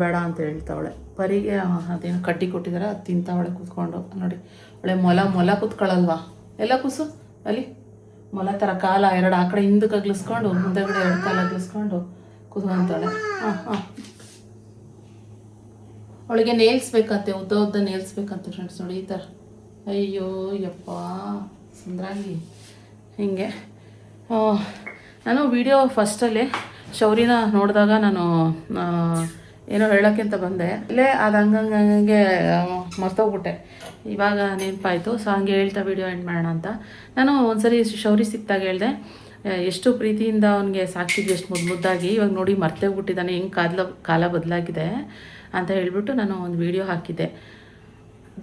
ಬೇಡ ಅಂತ ಹೇಳ್ತಾವಳೆ. ಪರಿಗೆ ಅದೇನು ಕಡ್ಡಿ ಕೊಟ್ಟಿದ್ದಾರೆ, ಅದು ತಿಂತಾವಳೆ ಕೂತ್ಕೊಂಡು. ನೋಡಿ ಅವಳೆ ಮೊಲ ಕೂತ್ಕೊಳ್ಳಲ್ವಾ? ಎಲ್ಲ ಕೂಸು ಅಲ್ಲಿ ಮೊಲ ಥರ ಕಾಲ 2 ಆ ಕಡೆ ಹಿಂದಕ್ಕೆ ಅಗ್ಲಿಸ್ಕೊಂಡು ಮುಂದೆಗಡೆ 2 ಕಾಲು ಅಗ್ಲಿಸ್ಕೊಂಡು ಕೂತ್ಕೊಂತಾಳೆ. ಹಾಂ ಅವಳಿಗೆ ನೇಲ್ಸ್ ಬೇಕಂತೆ, ಉದ್ದ ನೇಲ್ಸ್ ಬೇಕಂತೆ ಫ್ರೆಂಡ್ಸ್. ನೋಡಿ ಈ ಥರ. ಅಯ್ಯೋ ಯಪ್ಪ ಸುಂದ್ರಾಂಗಿ ಹೀಗೆ. ನಾನು ವಿಡಿಯೋ ಫಸ್ಟಲ್ಲಿ ಶೌರ್ಯನ ನೋಡಿದಾಗ ನಾನು ಏನೋ ಹೇಳೋಕ್ಕೆ ಅಂತ ಬಂದೆ, ಇಲ್ಲೇ ಅದು ಹಂಗೆ ಮರ್ತೋಗ್ಬಿಟ್ಟೆ. ಇವಾಗ ನೆನಪಾಯಿತು. ಸೊ ಹಂಗೆ ಹೇಳ್ತಾ ವಿಡಿಯೋ ಎಂಡ್ ಮಾಡೋಣ ಅಂತ. ನಾನು ಒಂದ್ಸರಿ ಶೌರ್ಯ ಸಿಕ್ತಾಗ ಹೇಳಿದೆ, ಎಷ್ಟು ಪ್ರೀತಿಯಿಂದ ಅವನಿಗೆ ಸಾಕಿದ್ವಿ, ಎಷ್ಟು ಮುದ್ದಾಗಿ. ಇವಾಗ ನೋಡಿ ಮರ್ತೇ ಹೋಗ್ಬಿಟ್ಟಿದ್ದಾನೆ, ಹೆಂಗೆ ಕಾಲ ಬದಲಾಗಿದೆ ಅಂತ ಹೇಳ್ಬಿಟ್ಟು ನಾನು ಒಂದು ವಿಡಿಯೋ ಹಾಕಿದ್ದೆ.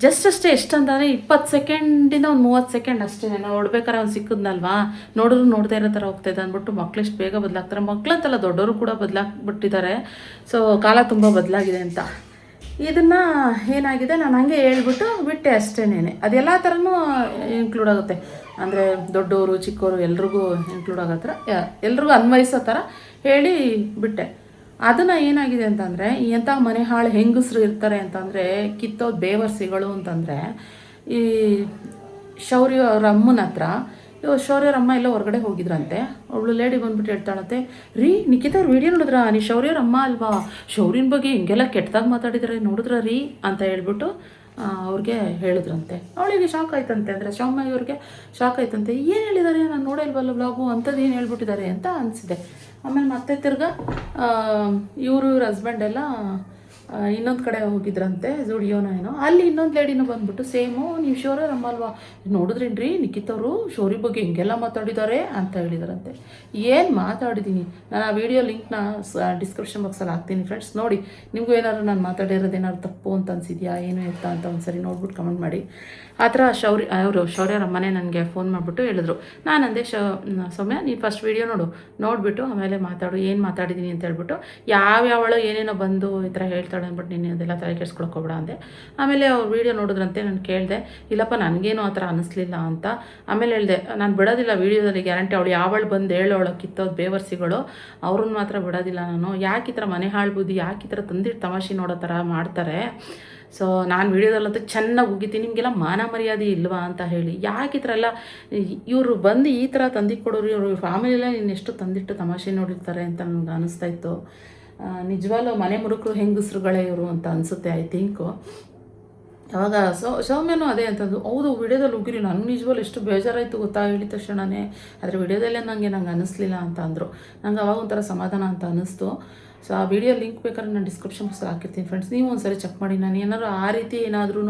ಜಸ್ಟ್ ಅಷ್ಟೇ, ಎಷ್ಟಂತಂದರೆ 20 ಸೆಕೆಂಡಿಂದ ಒಂದು 30 ಸೆಕೆಂಡ್ ಅಷ್ಟೇ. ನಾನು ನೋಡ್ಬೇಕಾದ್ರೆ ಅವ್ನು ಸಿಕ್ಕಿದ್ನಲ್ವಾ, ನೋಡಿದ್ರು ನೋಡ್ತಾ ಇರೋ ಥರ ಹೋಗ್ತಾಯಿದ್ದೆ ಅಂದ್ಬಿಟ್ಟು ಮಕ್ಳು ಎಷ್ಟು ಬೇಗ ಬದಲಾಗ್ತಾರೆ. ಮಕ್ಳಂತಲ್ಲ, ದೊಡ್ಡವರು ಕೂಡ ಬದಲಾಗ್ಬಿಟ್ಟಿದ್ದಾರೆ. ಸೊ ಕಾಲ ತುಂಬ ಬದಲಾಗಿದೆ ಅಂತ. ಇದನ್ನು ಏನಾಗಿದೆ ನಾನು ಹಂಗೆ ಹೇಳ್ಬಿಟ್ಟು ಬಿಟ್ಟೆ ಅಷ್ಟೇನೆ. ಅದೆಲ್ಲ ಥರನೂ ಇನ್ಕ್ಲೂಡ್ ಆಗುತ್ತೆ, ಅಂದರೆ ದೊಡ್ಡವರು ಚಿಕ್ಕವರು ಎಲ್ರಿಗೂ ಇನ್ಕ್ಲೂಡ್ ಆಗೋ ಥರ, ಎಲ್ರಿಗೂ ಅನ್ವಯಿಸೋ ಥರ ಹೇಳಿ ಬಿಟ್ಟೆ. ಅದನ್ನು ಏನಾಗಿದೆ ಅಂತಂದರೆ, ಎಂಥ ಮನೆ ಹಾಳು ಹೆಂಗಸರು ಇರ್ತಾರೆ ಅಂತಂದರೆ, ಕಿತ್ತೋದು ಬೇವರ್ಸಿಗಳು ಅಂತಂದರೆ, ಈ ಶೌರ್ಯ ಅವ್ರ ಅಮ್ಮನ ಹತ್ರ ಶೌರ್ಯವ್ರ ಅಮ್ಮ ಎಲ್ಲೋ ಹೊರಗಡೆ ಹೋಗಿದ್ರಂತೆ. ಅವಳು ಲೇಡಿ ಬಂದ್ಬಿಟ್ಟು ಹೇಳ್ತಾಳಂತೆ, ರೀ ನಿಖಿತ ಅವ್ರ ವೀಡಿಯೋ ನೋಡಿದ್ರಾ? ನೀವು ಶೌರ್ಯವ್ರ ಅಮ್ಮ ಅಲ್ವಾ? ಶೌರ್ಯನ ಬಗ್ಗೆ ಹಿಂಗೆಲ್ಲ ಕೆಟ್ಟದಾಗಿ ಮಾತಾಡಿದ್ರೆ ನೋಡಿದ್ರ ರೀ ಅಂತ ಹೇಳ್ಬಿಟ್ಟು ಅವ್ರಿಗೆ ಹೇಳಿದ್ರಂತೆ. ಅವಳಿಗೆ ಶಾಕ್ ಆಯ್ತಂತೆ, ಅಂದರೆ ಸೌಮ್ಯ ಅವ್ರಿಗೆ ಶಾಕ್ ಆಯ್ತಂತೆ. ಏನು ಹೇಳಿದ್ದಾರೆ, ನಾನು ನೋಡಿಲ್ವಲ್ಲ ಬ್ಲಾಗು, ಅಂಥದ್ದು ಏನು ಹೇಳ್ಬಿಟ್ಟಿದ್ದಾರೆ ಅಂತ ಅನಿಸಿದೆ. ಆಮೇಲೆ ಮತ್ತೆ ತಿರ್ಗಾ ಇವ್ರ ಹಸ್ಬೆಂಡ್ ಎಲ್ಲ ಇನ್ನೊಂದು ಕಡೆ ಹೋಗಿದ್ರಂತೆ, ಜುಡಿಯೋನ ಏನೋ. ಅಲ್ಲಿ ಇನ್ನೊಂದು ಲೇಡಿನೂ ಬಂದ್ಬಿಟ್ಟು ಸೇಮು, ನೀವು ಶೌರ್ಯವ್ರ ಅಮ್ಮ ಅಲ್ವಾ, ನೋಡಿದ್ರೇನ್ರಿ ನಿಖಿತ್ ಅವರು ಶೌರ್ಯ ಬಗ್ಗೆ ಹಿಂಗೆಲ್ಲ ಮಾತಾಡಿದ್ದಾರೆ ಅಂತ ಹೇಳಿದಾರಂತೆ. ಏನು ಮಾತಾಡಿದ್ದೀನಿ ನಾನು, ಆ ವಿಡಿಯೋ ಲಿಂಕ್ನ ಡಿಸ್ಕ್ರಿಪ್ಷನ್ ಬಾಕ್ಸಲ್ಲಿ ಹಾಕ್ತೀನಿ ಫ್ರೆಂಡ್ಸ್, ನೋಡಿ. ನಿಮಗೂ ಏನಾದ್ರು ನಾನು ಮಾತಾಡಿರೋದು ಏನಾದ್ರು ತಪ್ಪು ಅಂತ ಅನಿಸಿದ್ಯಾ, ಏನು ಎತ್ತ ಅಂತ ಒಂದ್ಸರಿ ನೋಡ್ಬಿಟ್ಟು ಕಮೆಂಟ್ ಮಾಡಿ. ಆ ಥರ ಶೌರ್ಯವ್ರ ಅಮ್ಮನೇ ನನಗೆ ಫೋನ್ ಮಾಡಿಬಿಟ್ಟು ಹೇಳಿದ್ರು. ನಾನಂದೆ, ಸೌಮ್ಯ ನೀನು ಫಸ್ಟ್ ವೀಡಿಯೋ ನೋಡಿಬಿಟ್ಟು ಆಮೇಲೆ ಮಾತಾಡು, ಏನು ಮಾತಾಡಿದ್ದೀನಿ ಅಂತ ಹೇಳ್ಬಿಟ್ಟು. ಯಾವ್ಯಾವಳು ಏನೇನೋ ಬಂದು ಈ ಥರ ಹೇಳ್ತಾಳೆ ಅಂದ್ಬಿಟ್ಟು ನೀನು ಅದೆಲ್ಲ ತಲೆ ಕೆಡ್ಸ್ಕೊಳಕ್ಕೆ ಹೋಗ್ಬೇಡ ಅಂದೆ. ಆಮೇಲೆ ಅವ್ರು ವೀಡಿಯೋ ನೋಡಿದ್ರಂತೆ. ನಾನು ಕೇಳಿದೆ, ಇಲ್ಲಪ್ಪ ನನಗೇನು ಆ ಥರ ಅನ್ನಿಸ್ಲಿಲ್ಲ ಅಂತ. ಆಮೇಲೆ ಹೇಳಿದೆ, ನಾನು ಬಿಡೋದಿಲ್ಲ ವೀಡಿಯೋದಲ್ಲಿ ಗ್ಯಾರಂಟಿ. ಅವಳು ಯಾವಳು ಬಂದು ಹೇಳೋಳು ಕಿತ್ತೋದು ಬೇವರ್ಸಿಗಳು, ಅವ್ರನ್ನ ಮಾತ್ರ ಬಿಡೋದಿಲ್ಲ ನಾನು. ಯಾಕೆ ಈ ಥರ ಮನೆ ಹಾಳ್ಬುದ್ದಿ, ಯಾಕೆ ಈ ಥರ ತಂದಿಟ್ಟು ತಮಾಷೆ ನೋಡೋ ಥರ ಮಾಡ್ತಾರೆ. ಸೊ ನಾನು ವೀಡಿಯೋದಲ್ಲಂತೂ ಚೆನ್ನಾಗಿ ಉಗಿತೀನಿ, ನಿಮಗೆಲ್ಲ ಮಾನ ಮರ್ಯಾದೆ ಇಲ್ವಾ ಅಂತ ಹೇಳಿ. ಯಾಕೆ ಈ ಥರ ಎಲ್ಲ ಇವರು ಬಂದು ಈ ಥರ ತಂದಿಟ್ಟು ಕೊಡೋರು, ಇವರು ಫ್ಯಾಮಿಲಿಯಲ್ಲೇ ಇನ್ನೆಷ್ಟು ತಂದಿಟ್ಟು ತಮಾಷೆ ನೋಡಿರ್ತಾರೆ ಅಂತ ನನಗೆ ಅನಿಸ್ತಾ ಇತ್ತು. ನಿಜವಾಗ್ಲೂ ಮನೆ ಮುರುಕರು ಹೆಂಗಸ್ರುಗಳೇ ಇವರು ಅಂತ ಅನಿಸುತ್ತೆ ಐ ಥಿಂಕು. ಅವಾಗ ಸೌಮ್ಯನೂ ಅದೇ ಅಂತಂದು, ಹೌದು ವಿಡಿಯೋದಲ್ಲಿ ಉಗಿರಿ, ನನಗೆ ನಿಜವಾಗ್ಲೂ ಎಷ್ಟು ಬೇಜಾರಾಯಿತು ಗೊತ್ತಾ ಹೇಳಿದ ತಕ್ಷಣವೇ. ಆದರೆ ವಿಡಿಯೋದಲ್ಲೇ ನಂಗೆ ಅನ್ನಿಸ್ಲಿಲ್ಲ ಅಂತ ಅಂದರು. ನಂಗೆ ಅವಾಗ ಒಂಥರ ಸಮಾಧಾನ ಅಂತ ಅನ್ನಿಸ್ತು. ಸೊ ಆ ವಿಡಿಯೋ ಲಿಂಕ್ ಬೇಕಾದ್ರೆ ನಾನು ಡಿಸ್ಕ್ರಿಪ್ಷನ್ ಬಾಕ್ಸಲ್ಲಿ ಹಾಕಿರ್ತೀನಿ ಫ್ರೆಂಡ್ಸ್, ನೀವು ಒಂದ್ಸರಿ ಚೆಕ್ ಮಾಡಿ. ನಾನು ಏನಾದ್ರು ಆ ರೀತಿ ಏನಾದ್ರೂ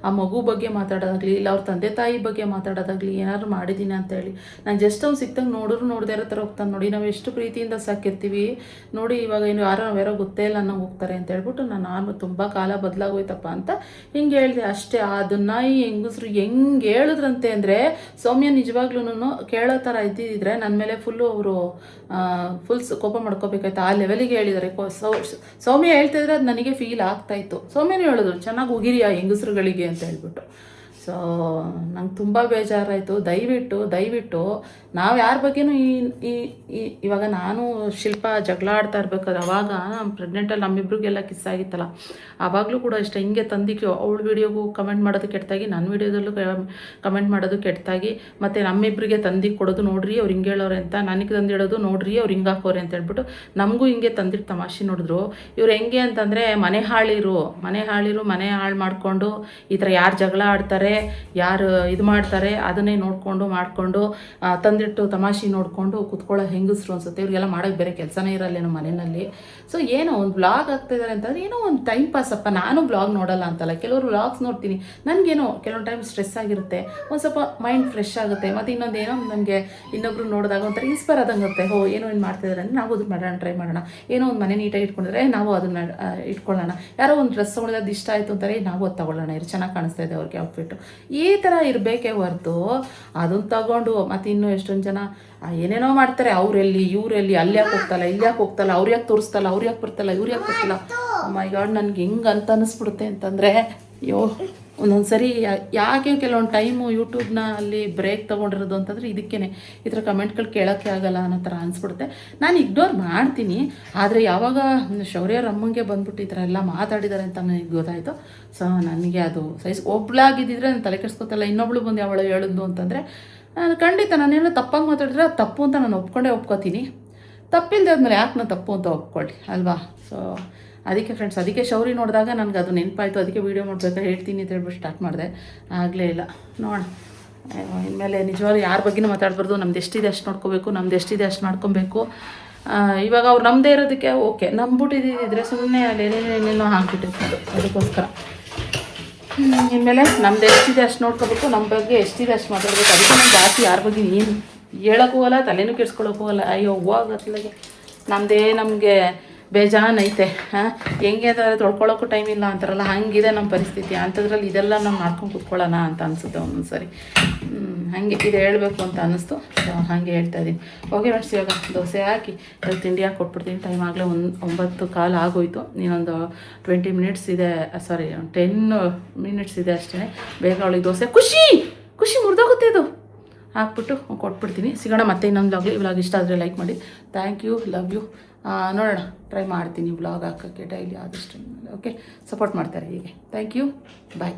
ಆ ಮಗು ಬಗ್ಗೆ ಮಾತಾಡೋದಾಗಲಿ, ಇಲ್ಲ ಅವ್ರ ತಂದೆ ತಾಯಿ ಬಗ್ಗೆ ಮಾತಾಡೋದಾಗಲಿ ಏನಾದ್ರು ಮಾಡಿದ್ದೀನಿ ಅಂತ ಹೇಳಿ, ನಾನು ಜಸ್ಟ್ ಅವ್ನು ಸಿಕ್ತಂಗೆ ನೋಡದೇ ಇರೋ ಥರ ಹೋಗ್ತಾನೆ. ನೋಡಿ ನಾವು ಎಷ್ಟು ಪ್ರೀತಿಯಿಂದ ಸಾಕಿರ್ತೀವಿ ನೋಡಿ, ಇವಾಗ ಏನು ಯಾರೋ ಗೊತ್ತೇ ಇಲ್ಲ ಅನ್ನೋ ಹೋಗ್ತಾರೆ ಅಂತ ಹೇಳ್ಬಿಟ್ಟು ನಾನು ತುಂಬ ಕಾಲ ಬದಲಾಗೋಯ್ತಪ್ಪ ಅಂತ ಹಿಂಗೆ ಹೇಳಿದೆ ಅಷ್ಟೇ. ಅದನ್ನು ಈ ಹೆಂಗಸರು ಹೆಂಗೆ ಹೇಳಿದ್ರಂತೆ ಅಂದರೆ, ಸೌಮ್ಯ ನಿಜವಾಗ್ಲೂ ಕೇಳೋ ಥರ ಇದ್ದಿದ್ರೆ ನನ್ನ ಮೇಲೆ ಅವರು ಫುಲ್ ಕೋಪ ಮಾಡ್ಕೋಬೇಕಾಯ್ತು, ಆ ಲೆವೆಲಿಗೆ ಹೇಳಿದ್ದಾರೆ. ಸೌಮ್ಯ ಹೇಳ್ತಾಯಿದ್ರೆ ಅದು ನನಗೆ ಫೀಲ್ ಆಗ್ತಾಯಿತ್ತು. ಸೌಮ್ಯನೂ ಹೇಳಿದ್ರು, ಚೆನ್ನಾಗಿ ಹೋಗಿರಿ ಆ ಹೆಂಗಸ್ರುಗಳಿಗೆ ಅಂತ ಹೇಳ್ಬಿಟ್ಟು. ಸೊ ನಂಗೆ ತುಂಬ ಬೇಜಾರಾಯಿತು. ದಯವಿಟ್ಟು ನಾವು ಯಾರ ಬಗ್ಗೆನೂ ಇವಾಗ ನಾನು ಶಿಲ್ಪ ಜಗಳ ಆಡ್ತಾ ಇರ್ಬೇಕಾದ್ರೆ, ಅವಾಗ ಪ್ರೆಗ್ನೆಂಟಲ್ಲಿ ನಮ್ಮಿಬ್ರಿಗೆಲ್ಲ ಕಿಸ್ ಆಗಿತ್ತಲ್ಲ, ಆವಾಗಲೂ ಕೂಡ ಇಷ್ಟ ಹಿಂಗೆ ತಂದಿಕ್ಕೆ ಅವಳ ವೀಡಿಯೋಗೂ ಕಮೆಂಟ್ ಮಾಡೋದು ಕೆಟ್ಟದಾಗಿ, ನನ್ನ ವೀಡಿಯೋದಲ್ಲೂ ಕಮೆಂಟ್ ಮಾಡೋದು ಕೆಟ್ಟದಾಗಿ, ಮತ್ತು ನಮ್ಮಿಬ್ಬರಿಗೆ ತಂದಿಕ್ಕೆ ಕೊಡೋದು, ನೋಡ್ರಿ ಅವ್ರು ಹಿಂಗೆ ಹೇಳೋರೆ ಅಂತ, ನನಗೆ ತಂದಿಡೋದು ನೋಡ್ರಿ ಅವ್ರು ಹಿಂಗೆ ಹಾಕೋರೆ ಅಂತ ಹೇಳ್ಬಿಟ್ಟು ನಮಗೂ ಹಿಂಗೆ ತಂದಿಟ್ಟು ತಮಾಷೆ ನೋಡಿದ್ರು. ಇವ್ರು ಹೆಂಗೆ ಅಂತಂದರೆ ಮನೆ ಹಾಳು ಮಾಡಿಕೊಂಡು ಈ ಥರ ಯಾರು ಜಗಳ ಆಡ್ತಾರೆ, ಯಾರು ಇದು ಮಾಡ್ತಾರೆ ಅದನ್ನೇ ಮಾಡಿಕೊಂಡು ತಂದಿಟ್ಟು ತಮಾಷೆ ನೋಡಿಕೊಂಡು ಕೂತ್ಕೊಳ್ಳೋ ಹೆಂಗಸ್ರು ಅನ್ಸುತ್ತೆ. ಇವ್ರಿಗೆಲ್ಲ ಮಾಡೋಕ್ಕೆ ಬೇರೆ ಕೆಲಸನೇ ಇರಲ್ಲ ನಮ್ಮ ಮನೆಯಲ್ಲಿ. ಸೊ ಏನೋ ಒಂದು ವ್ಲಾಗ್ ಆಗ್ತಾಯಿದ್ದಾರೆ ಅಂತಂದರೆ ಏನೋ ಒಂದು ಟೈಮ್ ಪಾಸ್ ಅಪ್ಪ. ನಾನು ವ್ಲಾಗ್ ನೋಡಲ್ಲ ಅಂತಲ್ಲ, ಕೆಲವರು ವ್ಲಾಗ್ಸ್ ನೋಡ್ತೀನಿ. ನನಗೇನೋ ಕೆಲವೊಂದು ಟೈಮ್ ಸ್ಟ್ರೆಸ್ ಆಗಿರುತ್ತೆ, ಒಂದು ಸ್ವಲ್ಪ ಮೈಂಡ್ ಫ್ರೆಶ್ ಆಗುತ್ತೆ. ಮತ್ತು ಇನ್ನೊಂದು ಏನೋ ನಮಗೆ ಇನ್ನೊಬ್ರು ನೋಡಿದಾಗ ಒಂಥರ ಇನ್ಸ್ಪೈರ್ ಆದಂಗೆ ಆಗುತ್ತೆ. ಏನೋ ಏನು ಮಾಡ್ತಿದ್ದಾರೆ ಅಂದರೆ ನಾವು ಅದು ಮಾಡೋಣ, ಟ್ರೈ ಮಾಡೋಣ. ಏನೋ ಒಂದು ಮನೆ ನೀಟಾಗಿ ಇಟ್ಕೊಂಡಿದ್ರೆ ನಾವು ಅದನ್ನು ಇಟ್ಕೊಳ್ಳೋಣ. ಯಾರೋ ಒಂದು ಡ್ರೆಸ್ ತೊಗೊಂಡಿದ್ದು ಅದು ಇಷ್ಟ ಆಯಿತು ಅಂತಾರೆ, ನಾವು ಅದು ತೊಗೊಳ್ಳೋಣ, ಇದು ಚೆನ್ನಾಗಿ ಕಾಣಿಸ್ತಾ ಇದೆ ಅವ್ರಿಗೆ ಔಟ್ಫಿಟ್ಟು. ಈ ಥರ ಇರಬೇಕೇ ಹೊರತು ಅದನ್ನು ತಗೊಂಡು ಮತ್ತು ಇನ್ನೂ ಎಷ್ಟೊಂದು ಜನ ಏನೇನೋ ಮಾಡ್ತಾರೆ. ಅವರೆಲ್ಲಿ ಇವರೆಲ್ಲಿ, ಅಲ್ಲಿ ಯಾಕೆ ಹೋಗ್ತಲ್ಲ, ಇಲ್ಲಿ ಯಾಕೆ ಹೋಗ್ತಲ್ಲ, ಅವ್ರು ಯಾಕೆ ತೋರಿಸ್ತಲ್ಲ, ಅವ್ರು ಯಾಕೆ ಬರ್ತಲ್ಲ, ಇವ್ರು ಯಾಕೆ ಬರ್ತಿಲ್ಲ. ಮೈ ಗಾಡ್, ನನಗೆ ಹೆಂಗೆ ಅಂತ ಅನ್ನಿಸ್ಬಿಡುತ್ತೆ ಅಂತಂದರೆ, ಒಂದೊಂದು ಸರಿ ಯಾಕೆ ಕೆಲವೊಂದು ಟೈಮು ಯೂಟ್ಯೂಬ್ನ ಅಲ್ಲಿ ಬ್ರೇಕ್ ತೊಗೊಂಡಿರೋದು ಅಂತಂದರೆ ಇದಕ್ಕೇ ಈ ಥರ ಕಮೆಂಟ್ಗಳು ಕೇಳೋಕ್ಕೆ ಆಗಲ್ಲ ಅನ್ನೋ ಥರ ಅನಿಸ್ಬಿಡುತ್ತೆ. ನಾನು ಇಗ್ನೋರ್ ಮಾಡ್ತೀನಿ. ಆದರೆ ಯಾವಾಗ ಶೌರ್ಯ ಅಮ್ಮಂಗೆ ಬಂದ್ಬಿಟ್ಟು ಈ ಥರ ಎಲ್ಲ ಮಾತಾಡಿದ್ದಾರೆ ಅಂತ ನನಗೆ ಗೊತ್ತಾಯಿತು. ಸೊ ನನಗೆ ಅದು ಒಬ್ಳಾಗಿದ್ದಿದ್ರೆ ನಾನು ತಲೆ ಕೆಡಿಸ್ಕೊತಲ್ಲ, ಇನ್ನೊಬ್ಳು ಬಂದು ಅವಳು ಹೇಳಿದ್ಲು ಅಂತಂದರೆ ನಾನು ಖಂಡಿತ ನಾನೇನೋ ತಪ್ಪಾಗಿ ಮಾತಾಡಿದ್ರೆ ಅದು ತಪ್ಪು ಅಂತ ನಾನು ಒಪ್ಕೋತೀನಿ. ತಪ್ಪಿಲ್ಲದೆ ಆದಮೇಲೆ ಯಾಕೆ ನಾನು ತಪ್ಪು ಅಂತ ಒಪ್ಕೊಳ್ಳಿ ಅಲ್ವಾ. ಸೊ ಅದಕ್ಕೆ ಫ್ರೆಂಡ್ಸ್, ಅದಕ್ಕೆ ಶೌರಿ ನೋಡಿದಾಗ ನನಗೆ ಅದು ನೆನಪಾಯಿತು. ಅದಕ್ಕೆ ವೀಡಿಯೋ ಮಾಡ್ಬೇಕಾದ್ರೆ ಹೇಳ್ತೀನಿ ಅಂತ ಹೇಳ್ಬಿಟ್ಟು ಸ್ಟಾರ್ಟ್ ಮಾಡಿದೆ. ಆಗಲೇ ಇಲ್ಲ. ನೋಡೋಣ ಇನ್ಮೇಲೆ ನಿಜವಾಗ್ಲೂ ಯಾರ ಬಗ್ಗೆನೂ ಮಾತಾಡಬಾರ್ದು. ನಮ್ದು ಎಷ್ಟಿದೆ ಅಷ್ಟು ನೋಡ್ಕೋಬೇಕು, ನಮ್ದು ಎಷ್ಟಿದೆ ಅಷ್ಟು ಮಾಡ್ಕೊಬೇಕು. ಇವಾಗ ಅವ್ರು ನಮ್ಮದೇ ಇರೋದಕ್ಕೆ ಓಕೆ, ನಂಬಿಟ್ಟಿದ್ದಿದ್ರೆ ಸುಮ್ಮನೆ ಅಲ್ಲಿ ಏನೇನೇನೋ ಹಾಕ್ಬಿಟ್ಟಿರ್ತಾರೆ. ಅದಕ್ಕೋಸ್ಕರ ಇನ್ಮೇಲೆ ನಮ್ದು ಎಷ್ಟಿದೆ ಅಷ್ಟು ನೋಡ್ಕೋಬೇಕು, ನಮ್ಮ ಬಗ್ಗೆ ಎಷ್ಟಿದೆ ಅಷ್ಟು ಮಾತಾಡಬೇಕು. ಅದಕ್ಕೆ ಜಾಸ್ತಿ ಯಾರ ಬಗ್ಗೆ ಏನು ಹೇಳೋಕ್ಕೂ ಹೋಗಲ್ಲ, ತಲೆನೂ ಕೆಡ್ಸ್ಕೊಳ್ಳೋಕ್ಕೂ ಹೋಗಲ್ಲ. ಅಯ್ಯೋ ಹೋಗತ್ಲಾಗೆ ನಮಗೆ ಬೇಜಾನೈತೆ. ಹೆಂಗೆ ಅಂದರೆ ತೊಳ್ಕೊಳ್ಳೋಕ್ಕೂ ಟೈಮ್ ಇಲ್ಲ ಅಂತಾರಲ್ಲ, ಹಂಗಿದೆ ನಮ್ಮ ಪರಿಸ್ಥಿತಿ. ಅಂಥದ್ರಲ್ಲಿ ಇದೆಲ್ಲ ನಾವು ಮಾಡ್ಕೊಂಡು ಕೂತ್ಕೊಳ್ಳೋಣ ಅಂತ ಅನಿಸುತ್ತೆ ಒಂದೊಂದು ಸರಿ. ಹಾಗೆ ಇದು ಹೇಳಬೇಕು ಅಂತ ಅನ್ನಿಸ್ತು. ಹಾಗೆ ಹೇಳ್ತಾಯಿದ್ದೀನಿ. ಓಕೆ ಫ್ರೆಂಡ್ಸ್, ಇವಾಗ ದೋಸೆ ಹಾಕಿ ತಿಂಡಿ ಹಾಕಿ ಕೊಟ್ಬಿಡ್ತೀನಿ. ಟೈಮ್ ಆಗಲೇ 9:15 ಆಗೋಯ್ತು. ಇನ್ನೊಂದು 20 ಮಿನಿಟ್ಸ್ ಇದೆ, ಸಾರಿ 10 ಮಿನಿಟ್ಸ್ ಇದೆ ಅಷ್ಟೇ. ಬೇಗ ಅವಳಿಗೆ ದೋಸೆ ಖುಷಿ ಮುರಿದೋಗುತ್ತೆ ಇದು ಹಾಕ್ಬಿಟ್ಟು ಕೊಟ್ಬಿಡ್ತೀನಿ. ಸಿಗೋಣ ಮತ್ತೆ ಇನ್ನೊಂದು ವ್ಲಾಗ್ ಇಷ್ಟ ಆದರೆ ಲೈಕ್ ಮಾಡಿ. Thank you, love you. ನೋಡೋಣ, ಟ್ರೈ ಮಾಡ್ತೀನಿ ವ್ಲಾಗ್ ಹಾಕೋಕ್ಕೆ ಡೈಲಿ ಆದಷ್ಟು. ಓಕೆ, ಸಪೋರ್ಟ್ ಮಾಡ್ತಾರೆ ಹೀಗೆ. Thank you, bye.